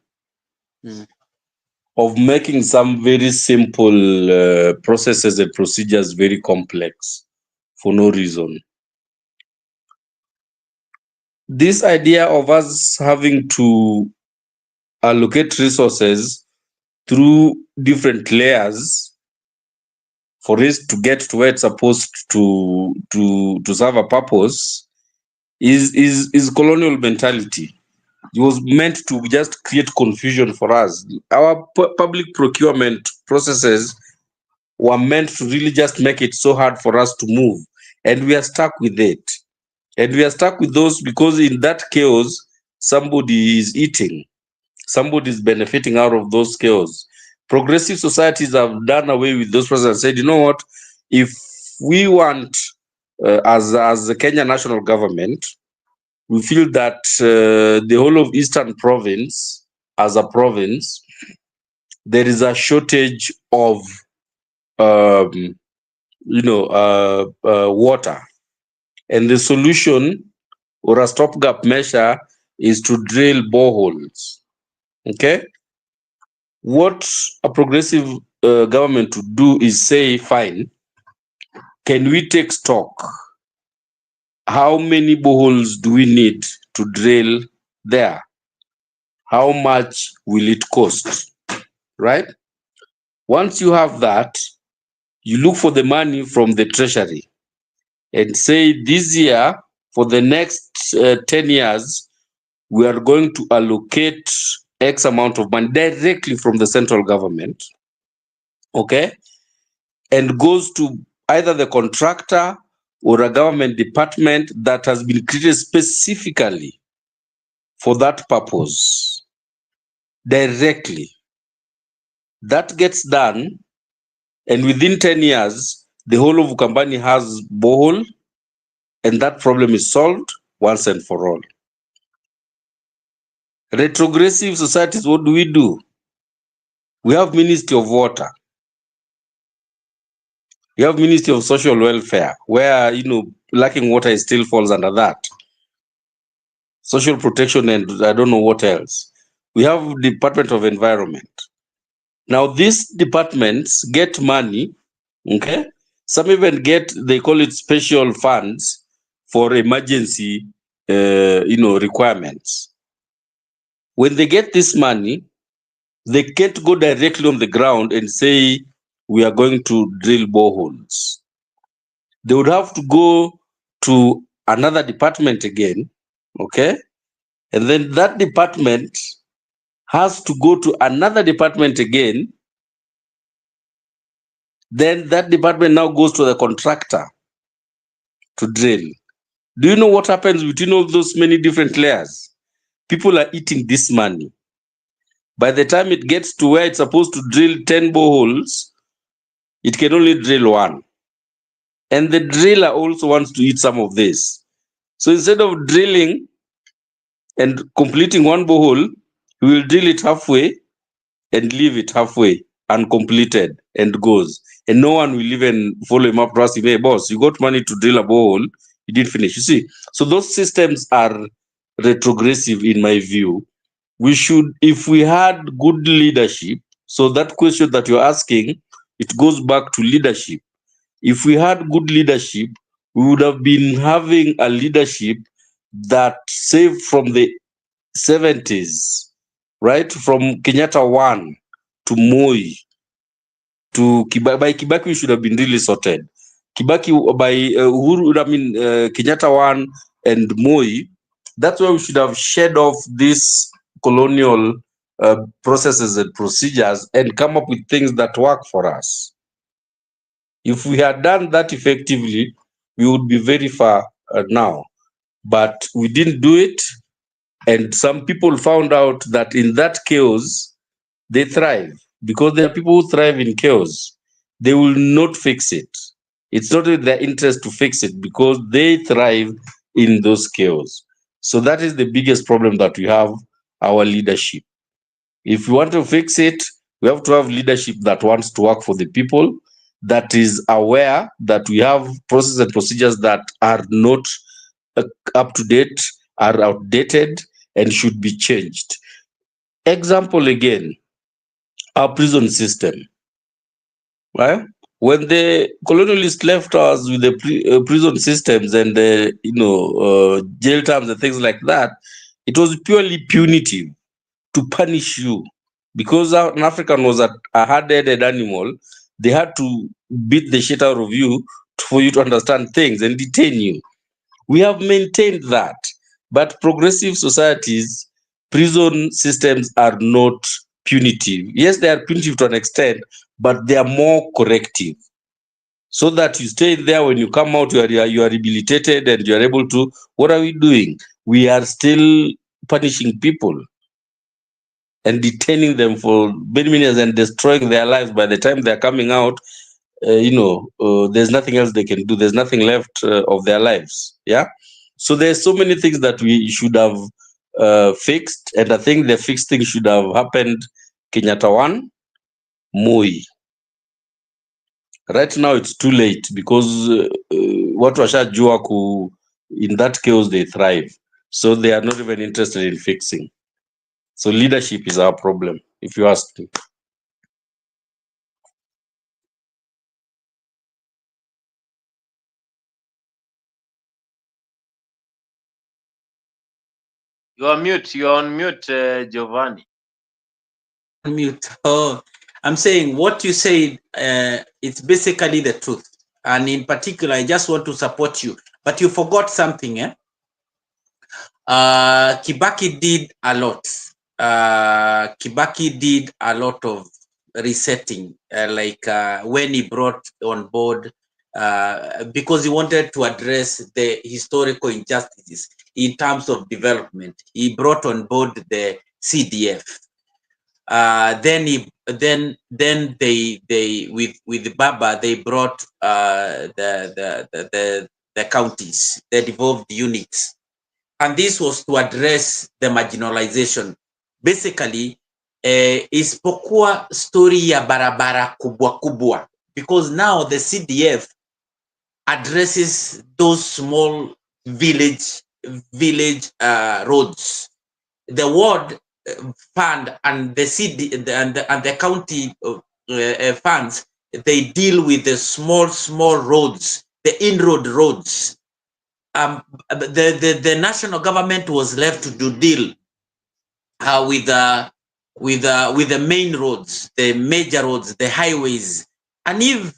of making some very simple processes and procedures very complex for no reason. This idea of us having to allocate resources through different layers for it to get to where it's supposed to serve a purpose is colonial mentality. It was meant to just create confusion for us. Our public procurement processes were meant to really just make it so hard for us to move. And we are stuck with it. And we are stuck with those because in that chaos, somebody is eating. Somebody is benefiting out of those chaos. Progressive societies have done away with those processes and said, you know what, if we want, as the Kenya national government, we feel that the whole of Eastern Province, as a province, there is a shortage of, water. And the solution or a stopgap measure is to drill boreholes. Okay? What a progressive government would do is say, fine, can we take stock? How many boreholes do we need to drill there? How much will it cost? Right? Once you have that, you look for the money from the treasury and say, this year, for the next 10 years, we are going to allocate X amount of money directly from the central government, okay? And goes to either the contractor or a government department that has been created specifically for that purpose, directly. That gets done, and within 10 years, the whole of Ukambani has borehole, and that problem is solved once and for all. Retrogressive societies, what do? We have Ministry of Water. We have Ministry of Social Welfare, where, lacking water still falls under that. Social protection and I don't know what else. We have Department of Environment. Now, these departments get money, okay? Some even get, they call it special funds for emergency, requirements. When they get this money, they can't go directly on the ground and say, we are going to drill boreholes. They would have to go to another department again, okay? And then that department has to go to another department again. Then that department now goes to the contractor to drill. Do you know what happens between all those many different layers? People are eating this money. By the time it gets to where it's supposed to drill 10 boreholes, it can only drill one. And the driller also wants to eat some of this. So instead of drilling and completing one borehole, he will drill it halfway and leave it halfway uncompleted and goes. And no one will even follow him up to ask him, hey, boss, you got money to drill a borehole, you didn't finish. You see, so those systems are retrogressive in my view. We should, if we had good leadership, so that question that you're asking, it goes back to leadership. If we had good leadership, we would have been having a leadership that saved from the 70s, right? From Kenyatta 1 to Moi to Kibaki. By Kibaki, we should have been really sorted. Kibaki by Kenyatta 1 and Moi, that's where we should have shed off these colonial processes and procedures and come up with things that work for us. If we had done that effectively, we would be very far now. But we didn't do it. And some people found out that in that chaos, they thrive. Because there are people who thrive in chaos. They will not fix it. It's not in their interest to fix it because they thrive in those chaos. So that is the biggest problem that we have, our leadership. If we want to fix it, we have to have leadership that wants to work for the people, that is aware that we have processes and procedures that are not up to date, are outdated, and should be changed. Example again, our prison system. Right? When the colonialists left us with the prison systems and the jail terms and things like that, it was purely punitive to punish you. Because an African was a hard-headed animal, they had to beat the shit out of you for you to understand things and detain you. We have maintained that. But progressive societies, prison systems are not punitive. Yes, they are punitive to an extent, but they are more corrective. so that you stay there. When you come out, you are rehabilitated and you are able to. What are we doing? We are still punishing people and detaining them for many minutes and destroying their lives. By the time they are coming out, there's nothing else they can do. There's nothing left of their lives. Yeah. So there's so many things that we should have fixed, and I think the fixed thing should have happened Kenyatta 1, Moi. Right now it's too late because what washajua in that chaos they thrive. So they are not even interested in fixing. So leadership is our problem, if you ask me. You are mute. You are on mute, Giovanni. Mute. Oh, I'm saying what you said, it's basically the truth. And in particular, I just want to support you. But you forgot something, eh? Kibaki did a lot. Kibaki did a lot of resetting, when he brought on board, because he wanted to address the historical injustices in terms of development. He brought on board the CDF. Then they with Baba they brought the counties, the devolved units, and this was to address the marginalization. Basically, isipokuwa story ya barabara kubwa kubwa, because now the CDF addresses those small village roads. The ward fund and the city and the county funds, they deal with the small roads, the inroad roads. The national government was left to deal with the main roads, the major roads, the highways. And if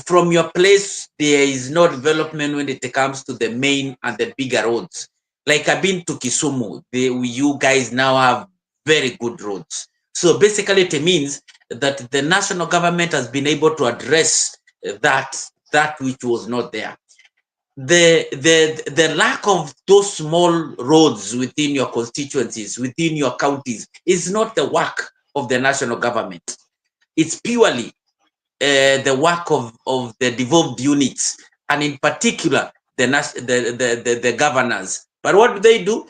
from your place there is no development when it comes to the main and the bigger roads, like I've been to Kisumu, you guys now have very good roads. So basically it means that the national government has been able to address that which was not there. The lack of those small roads within your constituencies, within your counties, is not the work of the national government. It's purely the work of the devolved units, and in particular the governors. But what do?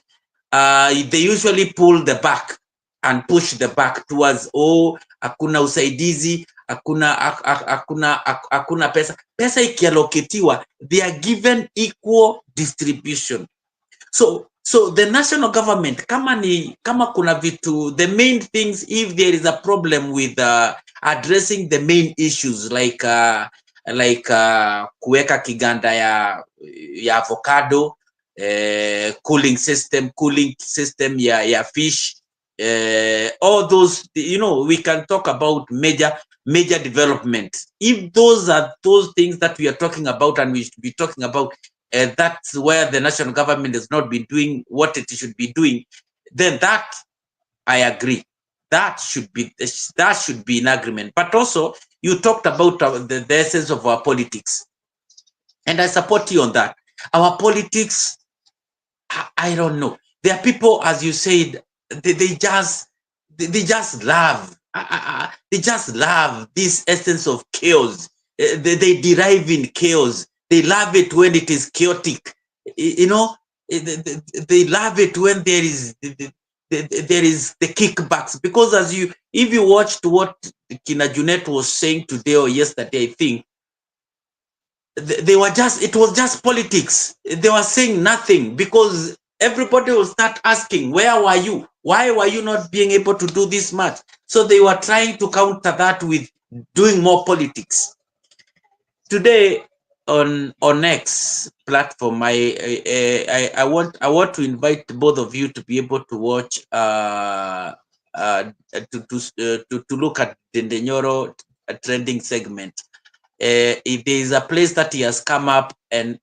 They usually pull the back and push the back towards, hakuna usaidizi, hakuna pesa ikialoketiwa, they are given equal distribution. So the national government, kama kuna vitu, the main things, if there is a problem with addressing the main issues like kuweka kiganda ya avocado, cooling system ya fish, all those, we can talk about major development. If those are those things that we are talking about, and we should be talking about, that's where the national government has not been doing what it should be doing, then that I agree. That should be in agreement. But also, you talked about the essence of our politics, and I support you on that. Our politics, I don't know. There are people, as you said, they just love. They just love this essence of chaos. They derive in chaos. They love it when it is chaotic. They love it when there is the kickbacks. Because if you watched what Kina Junet was saying today or yesterday, I think it was just politics. They were saying nothing, because everybody will start asking, where were you? Why were you not being able to do this much? So they were trying to counter that with doing more politics. Today on X platform, I want to invite both of you to be able to watch to look at the Ndenyoro trending segment. If there is a place that he has come up and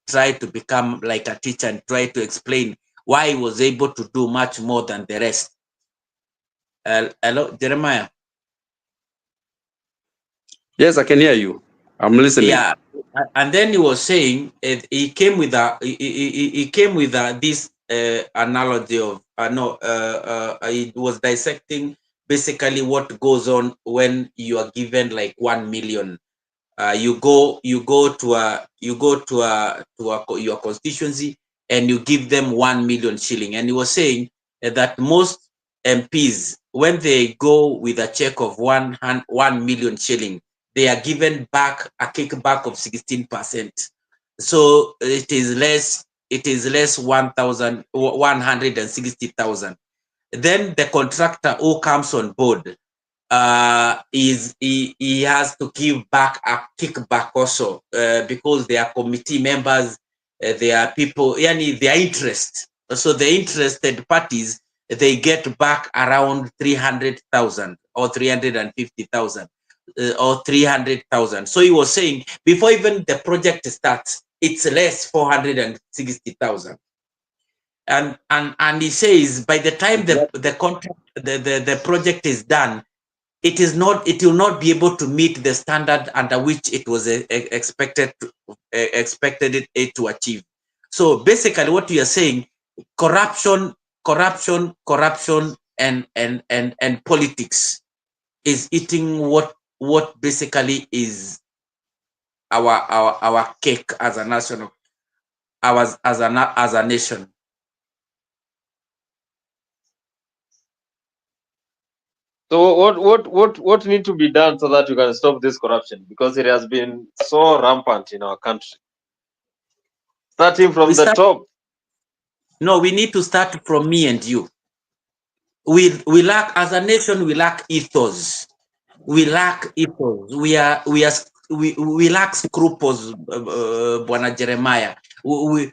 try to become like a teacher and try to explain why he was able to do much more than the rest. Hello, Jeremiah. Yes, I can hear you. I'm listening. Yeah, and then he was saying he came with this analogy of he was dissecting basically what goes on when you are given like 1 million. You go to your constituency and you give them 1 million shilling, and he was saying that most MPs, when they go with a check of 1 million shilling, they are given back a kickback of 16%. So it is less 160,000. Then the contractor who comes on board, he has to give back a kickback also, because they are committee members, they are people, yani their interest. So the interested parties, they get back around 300,000 or 350,000 or 300,000. So he was saying before even the project starts, it's less 460,000. And he says by the time the contract the project is done, it will not be able to meet the standard under which it was expected it to achieve. So basically what you are saying, corruption and politics is eating what basically is our cake as a national, as a nation. So what need to be done so that you can stop this corruption? Because it has been so rampant in our country. Starting from the top. No, we need to start from me and you. We lack, as a nation, we lack ethos. We lack ethos. We lack scruples, Bwana Jeremiah. We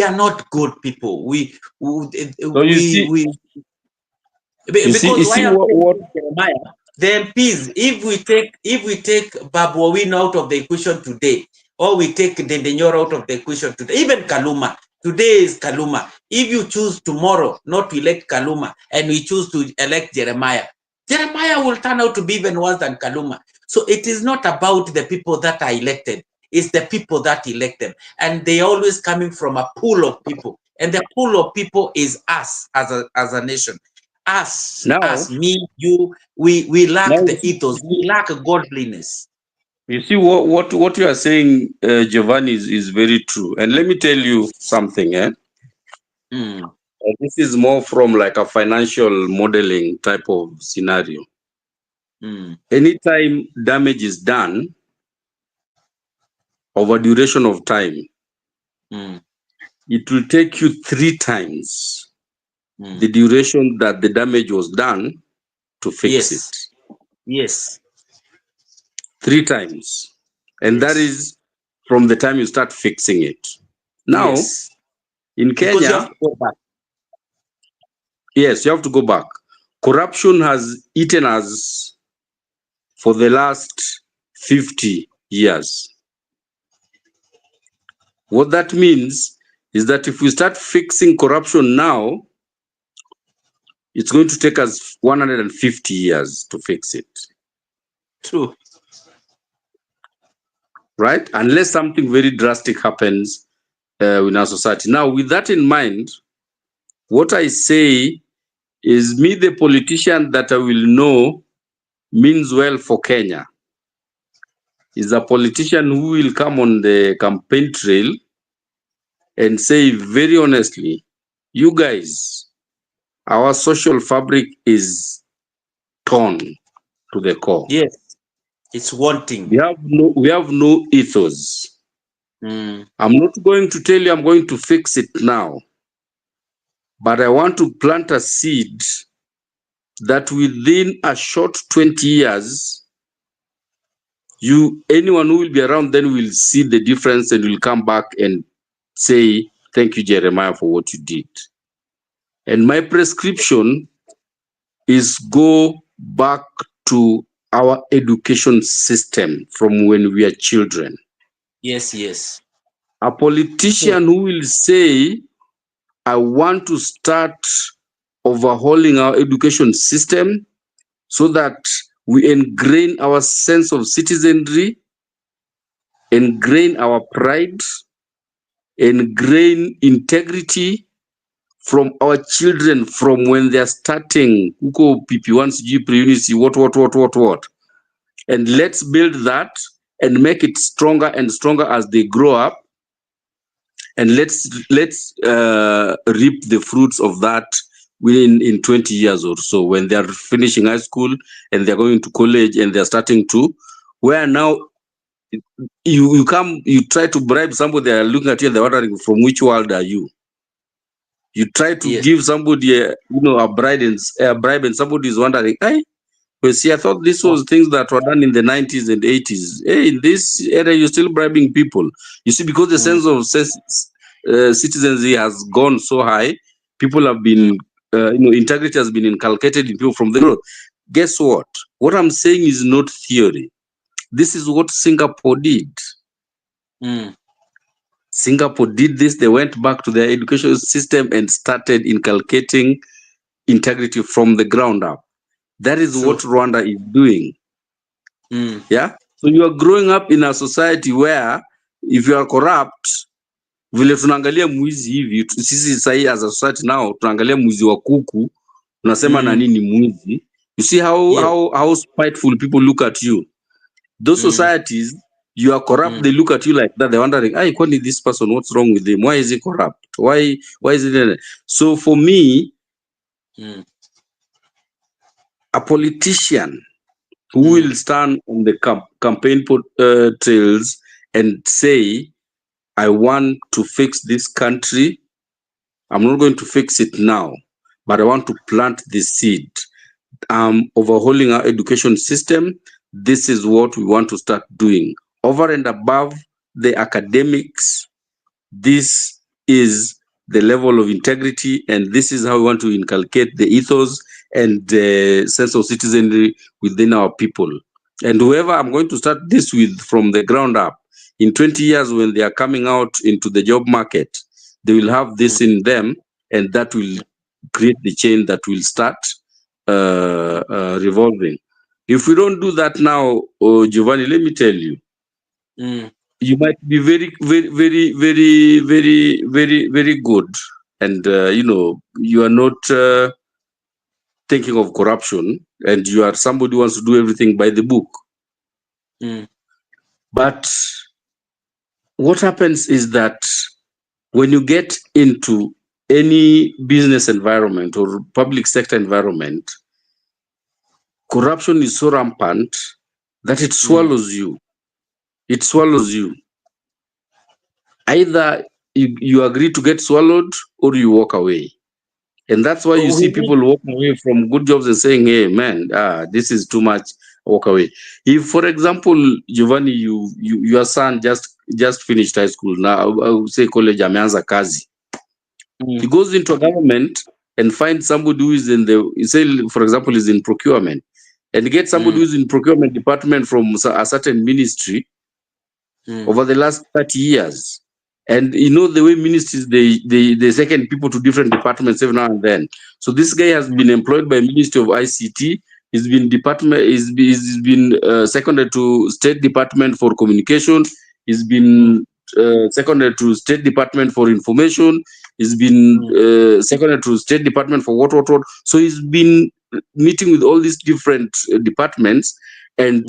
are not good people. Because why I'm saying Jeremiah, the MPs, if we take Babu Owino out of the equation today, or we take Dendenyoro out of the equation today, even Kaluma, today is Kaluma. If you choose tomorrow not to elect Kaluma and we choose to elect Jeremiah, Jeremiah will turn out to be even worse than Kaluma. So it is not about the people that are elected, it's the people that elect them. And they are always coming from a pool of people. And the pool of people is us as a nation. Us, me, you, we lack the ethos, we lack godliness. You see what you are saying, Giovanni, is very true. And let me tell you something. This is more from like a financial modeling type of scenario. Anytime damage is done over duration of time, it will take you 3 times the duration that the damage was done to fix it. Yes. 3 times. And that is from the time you start fixing it. Now, in Kenya, because you have to go back. Yes, you have to go back. Corruption has eaten us for the last 50 years. What that means is that if we start fixing corruption now, it's going to take us 150 years to fix it. True. Right? Unless something very drastic happens in our society. Now, with that in mind, what I say is, me, the politician that I will know means well for Kenya, is a politician who will come on the campaign trail and say very honestly, you guys, our social fabric is torn to the core. Yes, it's wanting. We have no ethos. I'm not going to tell you I'm going to fix it now, but I want to plant a seed that within a short 20 years, anyone who will be around then will see the difference and will come back and say, thank you, Jeremiah, for what you did. And my prescription is go back to our education system from when we are children. Yes, yes. A politician who will say, I want to start overhauling our education system so that we ingrain our sense of citizenry, ingrain our pride, ingrain integrity from our children from when they are starting, Uko PP1 CG pre-unity, what. And let's build that and make it stronger and stronger as they grow up. And let's reap the fruits of that in 20 years or so, when they're finishing high school and they're going to college and they're starting to, where now you try to bribe somebody, they're looking at you, they're wondering, from which world are you? You try to give somebody a bribe and somebody is wondering, hey, well, see, I thought this was things that were done in the 90s and 80s. Hey, in this area, you're still bribing people. You see, because the sense of citizenry has gone so high, people have been, integrity has been inculcated in people from the road. Guess what? What I'm saying is not theory. This is what Singapore did. Singapore did this. They went back to their education system and started inculcating integrity from the ground up. That is what Rwanda is doing. Yeah. So you are growing up in a society where if you are corrupt, vile tunaangalia mwizi hivi, sisi sahi as a society now tunaangalia mwizi wa kuku, tunasema nani ni mwizi. You see how spiteful people look at you. Those societies, you are corrupt, they look at you like that. They're wondering, hey, this person, what's wrong with him? Why is he corrupt? Why is it? So for me, a politician who will stand on the campaign trails and say, I want to fix this country. I'm not going to fix it now, but I want to plant the seed. Overhauling our education system. This is what we want to start doing. Over and above the academics, this is the level of integrity, and this is how we want to inculcate the ethos and the sense of citizenry within our people. And whoever I'm going to start this with from the ground up, in 20 years when they are coming out into the job market, they will have this in them, and that will create the chain that will start revolving. If we don't do that now, Giovanni, let me tell you, you might be very, very, very, very, very, very, very good, and you are not thinking of corruption, and you are somebody who wants to do everything by the book. But what happens is that when you get into any business environment or public sector environment, corruption is so rampant that it swallows you. It swallows you. Either you agree to get swallowed or you walk away. And that's why you see people walk away from good jobs and saying, hey, man, this is too much, walk away. If, for example, Giovanni, your son just finished high school, now I would say college, ameanza kazi. He goes into a government and finds somebody who is in say, for example, is in procurement, and get somebody who's in procurement department from a certain ministry over the last 30 years. And the way ministries, they second people to different departments every now and then. So this guy has been employed by Ministry of ICT. He's been seconded to State Department for Communication. He's been seconded to State Department for Information. He's been seconded to State Department for what. So he's been meeting with all these different departments, and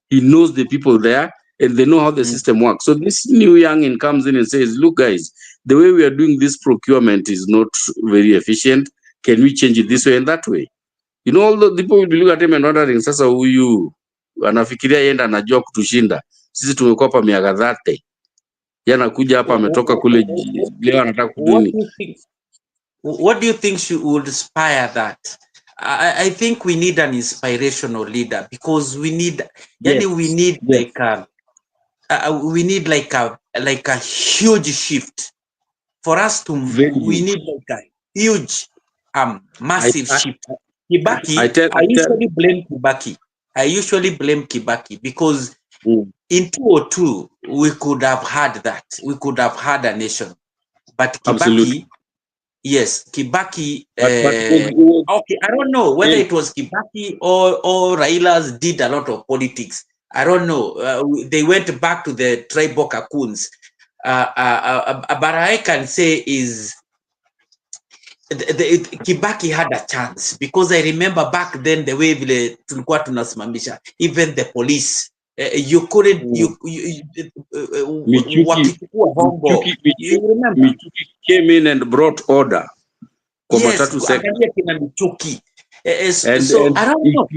he knows the people there, and they know how the system works. So this new youngin comes in and says, look, guys, the way we are doing this procurement is not very efficient. Can we change it this way and that way? All the people will be looking at him and wondering, sasa huyu anafikiria yenda anajua kutushinda. Sisi tumekuwa hapa miaka 30. Yanakuja hapa ametoka kule leo anataka kuduni. What do you think would inspire that? I think we need an inspirational leader, because we need like a huge shift for us to. We need like a huge, massive shift. Kibaki, I usually blame Kibaki because in 2002 we could have had that. We could have had a nation, but Kibaki Yes, Kibaki. But it was, Okay, I don't know whether yes, it was Kibaki or Raila's did a lot of politics. I don't know. They went back to the tribal cocoons. But I can say is Kibaki had a chance because I remember back then the way vile tulikuwa tunasimamisha even the police. You couldn't wakichukua hongo. You remember? Michuki came in and brought order. Yes, Matatu sector. angalia kina Michuki. And So I don't know.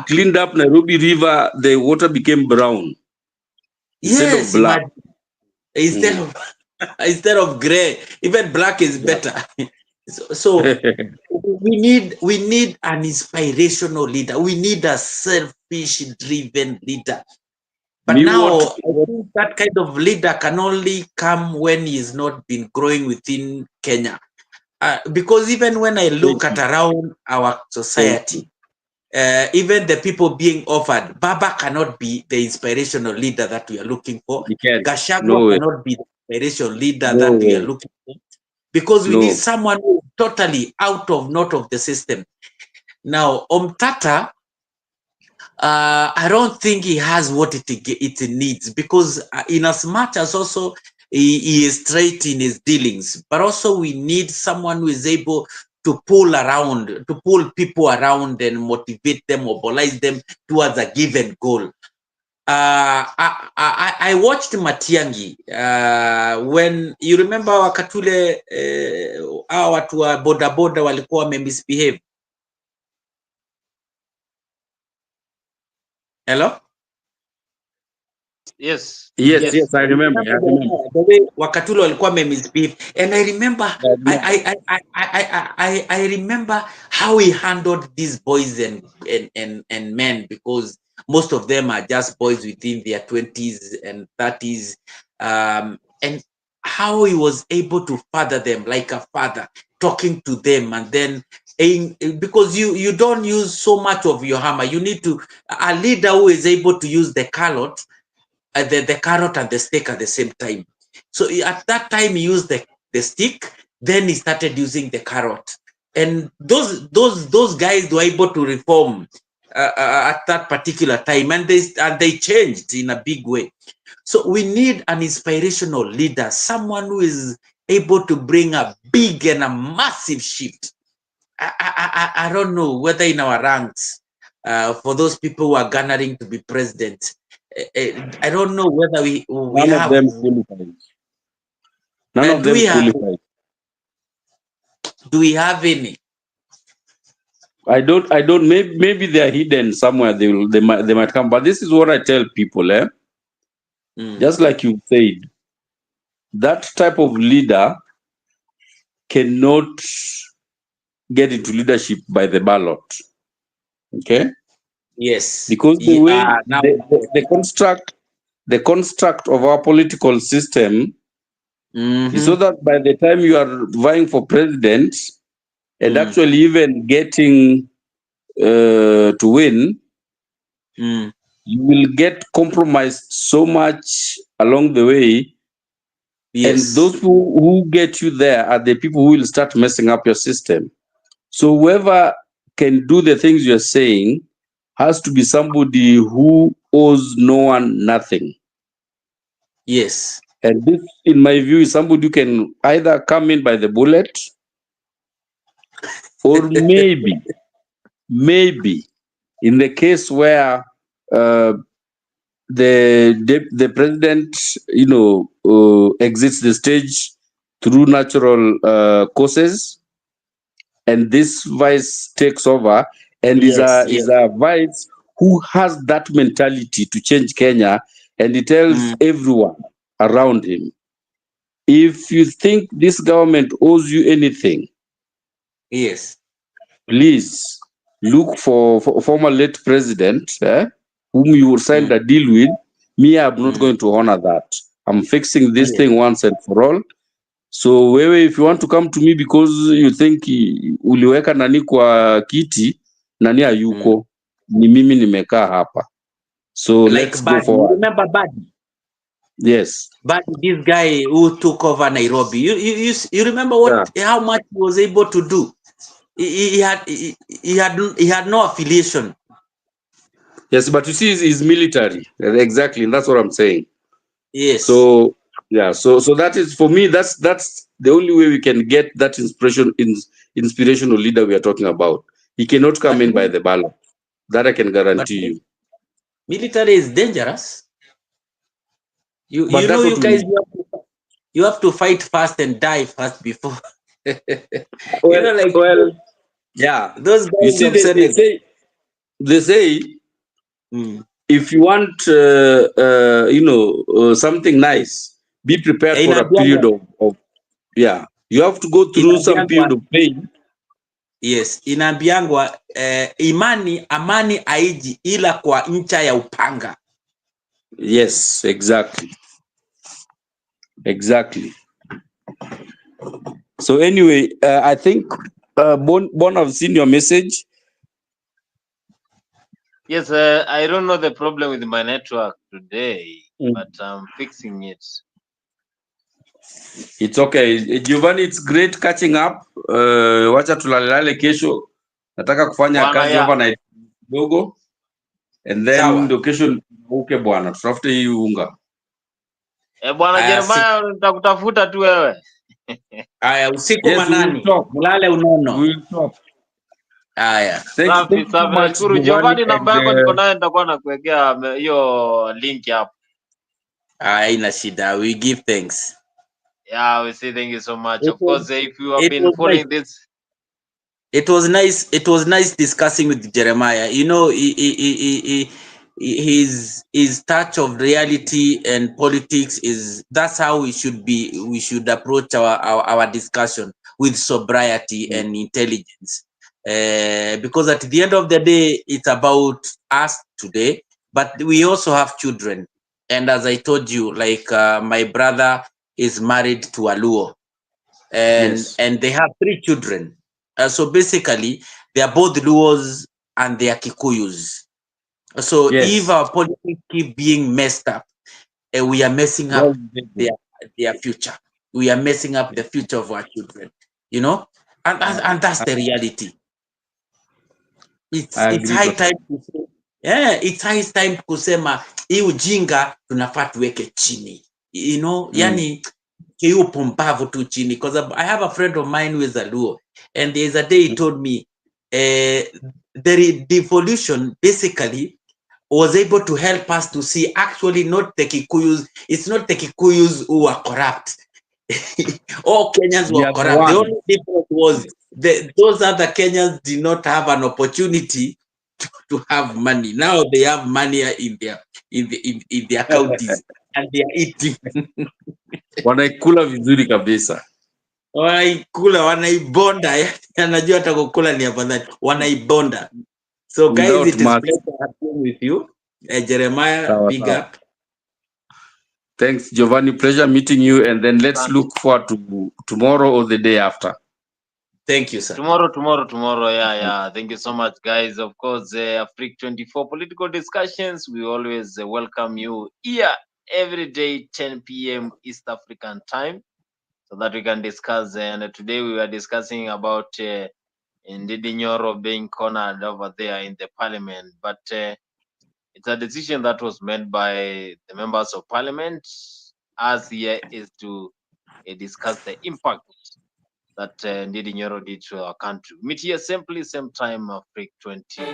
cleaned up Nairobi River. The water became brown instead of black. Instead of gray, even black is better. So we need an inspirational leader. We need a selfish-driven leader. But now I think that kind of leader can only come when he is not been growing within Kenya. Because even when I look at around our society, even the people being offered, Baba cannot be the inspirational leader that we are looking for. Gachagua cannot be the inspirational leader that we are looking for. Because we need someone who is totally out of the system. Now, Omtata, I don't think he has what it needs, because in as much as also he is straight in his dealings, but also we need someone who is able to pull people around and motivate them, mobilize them towards a given goal. I watched Matiangi when you remember wakatule hawa watu wa bodaboda walikuwa misbehave. Hello? Yes, I remember. The way wakatule walikuwa misbehave, and I remember I remember how he handled these boys and men, because most of them are just boys within their 20s and 30s, and how he was able to father them like a father, talking to them, and then because you don't use so much of your hammer, you need to a leader who is able to use the carrot, the carrot and the stick at the same time. So at that time he used the stick, then he started using the carrot, and those guys were able to reform at that particular time, and they changed in a big way. So we need an inspirational leader, someone who is able to bring a big and a massive shift. I don't know whether in our ranks, for those people who are garnering to be president, I don't know whether we None have. Of them qualified. None of them qualified. Do we have any? I don't. Maybe they are hidden somewhere. They might come. But this is what I tell people. Just like you said, that type of leader cannot get into leadership by the ballot. Okay. Yes. Because the way the construct of our political system is so that by the time you are vying for president and actually even getting to win, you will get compromised so much along the way. Yes. And those who get you there are the people who will start messing up your system. So whoever can do the things you're saying has to be somebody who owes no one nothing. Yes. And this, in my view, is somebody who can either come in by the bullet or maybe in the case where the president, exits the stage through natural causes, and this vice takes over, and is a vice who has that mentality to change Kenya, and he tells everyone around him, if you think this government owes you anything, yes, please look for former late president, whom you signed a deal with. Me, I'm not going to honor that. I'm fixing this thing once and for all. So wewe, if you want to come to me because you think uliweka nani kwa kiti, nani hayuko, ni mimi nimekaa hapa. So like let's go forward. Remember Badi? Yes. But this guy who took over Nairobi, you remember how much he was able to do? He had no affiliation. Yes, but you see, he's military. Exactly, and that's what I'm saying. Yes. So yeah, so that is, for me, that's the only way we can get that inspirational leader we are talking about. He cannot come in by the ballot. That I can guarantee you. Military is dangerous. You But that's know, what you guys, you have to fight fast and die fast before. well, yeah. Those guys You see, of Senegal. they say if you want, something nice, be prepared for a period of you have to go through some period of pain. Yes, inaambiangwa amani haiji ila kwa ncha ya upanga. Yes, exactly. So anyway, I think Bon, I've seen your message. Yes, I don't know the problem with my network today, but I'm fixing it. It's okay. Giovanni, it's great catching up. Wacha tulalale kesho. Nataka kufanya kazi overnight kidogo. And then location uke bwana. Tutafute hii unga. Bwana Jeremiah, nitakutafuta tu wewe. Aya, usiku manani. Mulale unono. We'll talk. Aya. Thank you so much, Giovanni, namba yako niko nayo, nitakuwa nakuwekea hiyo link hapo. Haina shida. We give thanks. Yeah, we say thank you so much. Of course, if you have been following this. It was nice. It was nice discussing with Jeremiah. You know, his touch of reality and politics that's how we should be. We should approach our discussion with sobriety and intelligence. Because at the end of the day, it's about us today, but we also have children. And as I told you, like my brother is married to a Luo, and they have 3 children. So basically, they are both Luos and they are Kikuyus. So if our politics keep being messed up, we are messing up their future. We are messing up the future of our children. You know, and that's the reality. It's high time to say, it's high time kusema hii ujinga tunafaa tuweke chini. You know, yani hiyo pumbavu tu chini, because I have a friend of mine who is a Luo, and there's a day he told me the devolution basically was able to help us to see actually not the Kikuyus. It's not the Kikuyus who are corrupt. All Kenyans were corrupt. The only difference was those other Kenyans did not have an opportunity to have money. Now they have money in their counties and they are eating. Wanaikula vizuri kabisa. Wanaikula, wanaibonda. Anajua hata kukula ni afadhali. Wanaibonda. So guys, it is a pleasure having with you. Jeremiah, big up. Thanks, Giovanni. Pleasure meeting you. And then let's look forward to tomorrow or the day after. Thank you, sir. Tomorrow. Yeah. Thank you so much, guys. Of course, Afrique 24 political discussions. We always welcome you here every day, 10 p.m. East African time, so that we can discuss. And today we were discussing about Ndidi Nyoro being cornered over there in the parliament. But it's a decision that was made by the members of parliament. As here is to discuss the impact that Ndidi Nyoro did to our country. Meet here simply, same time, Afrique 24.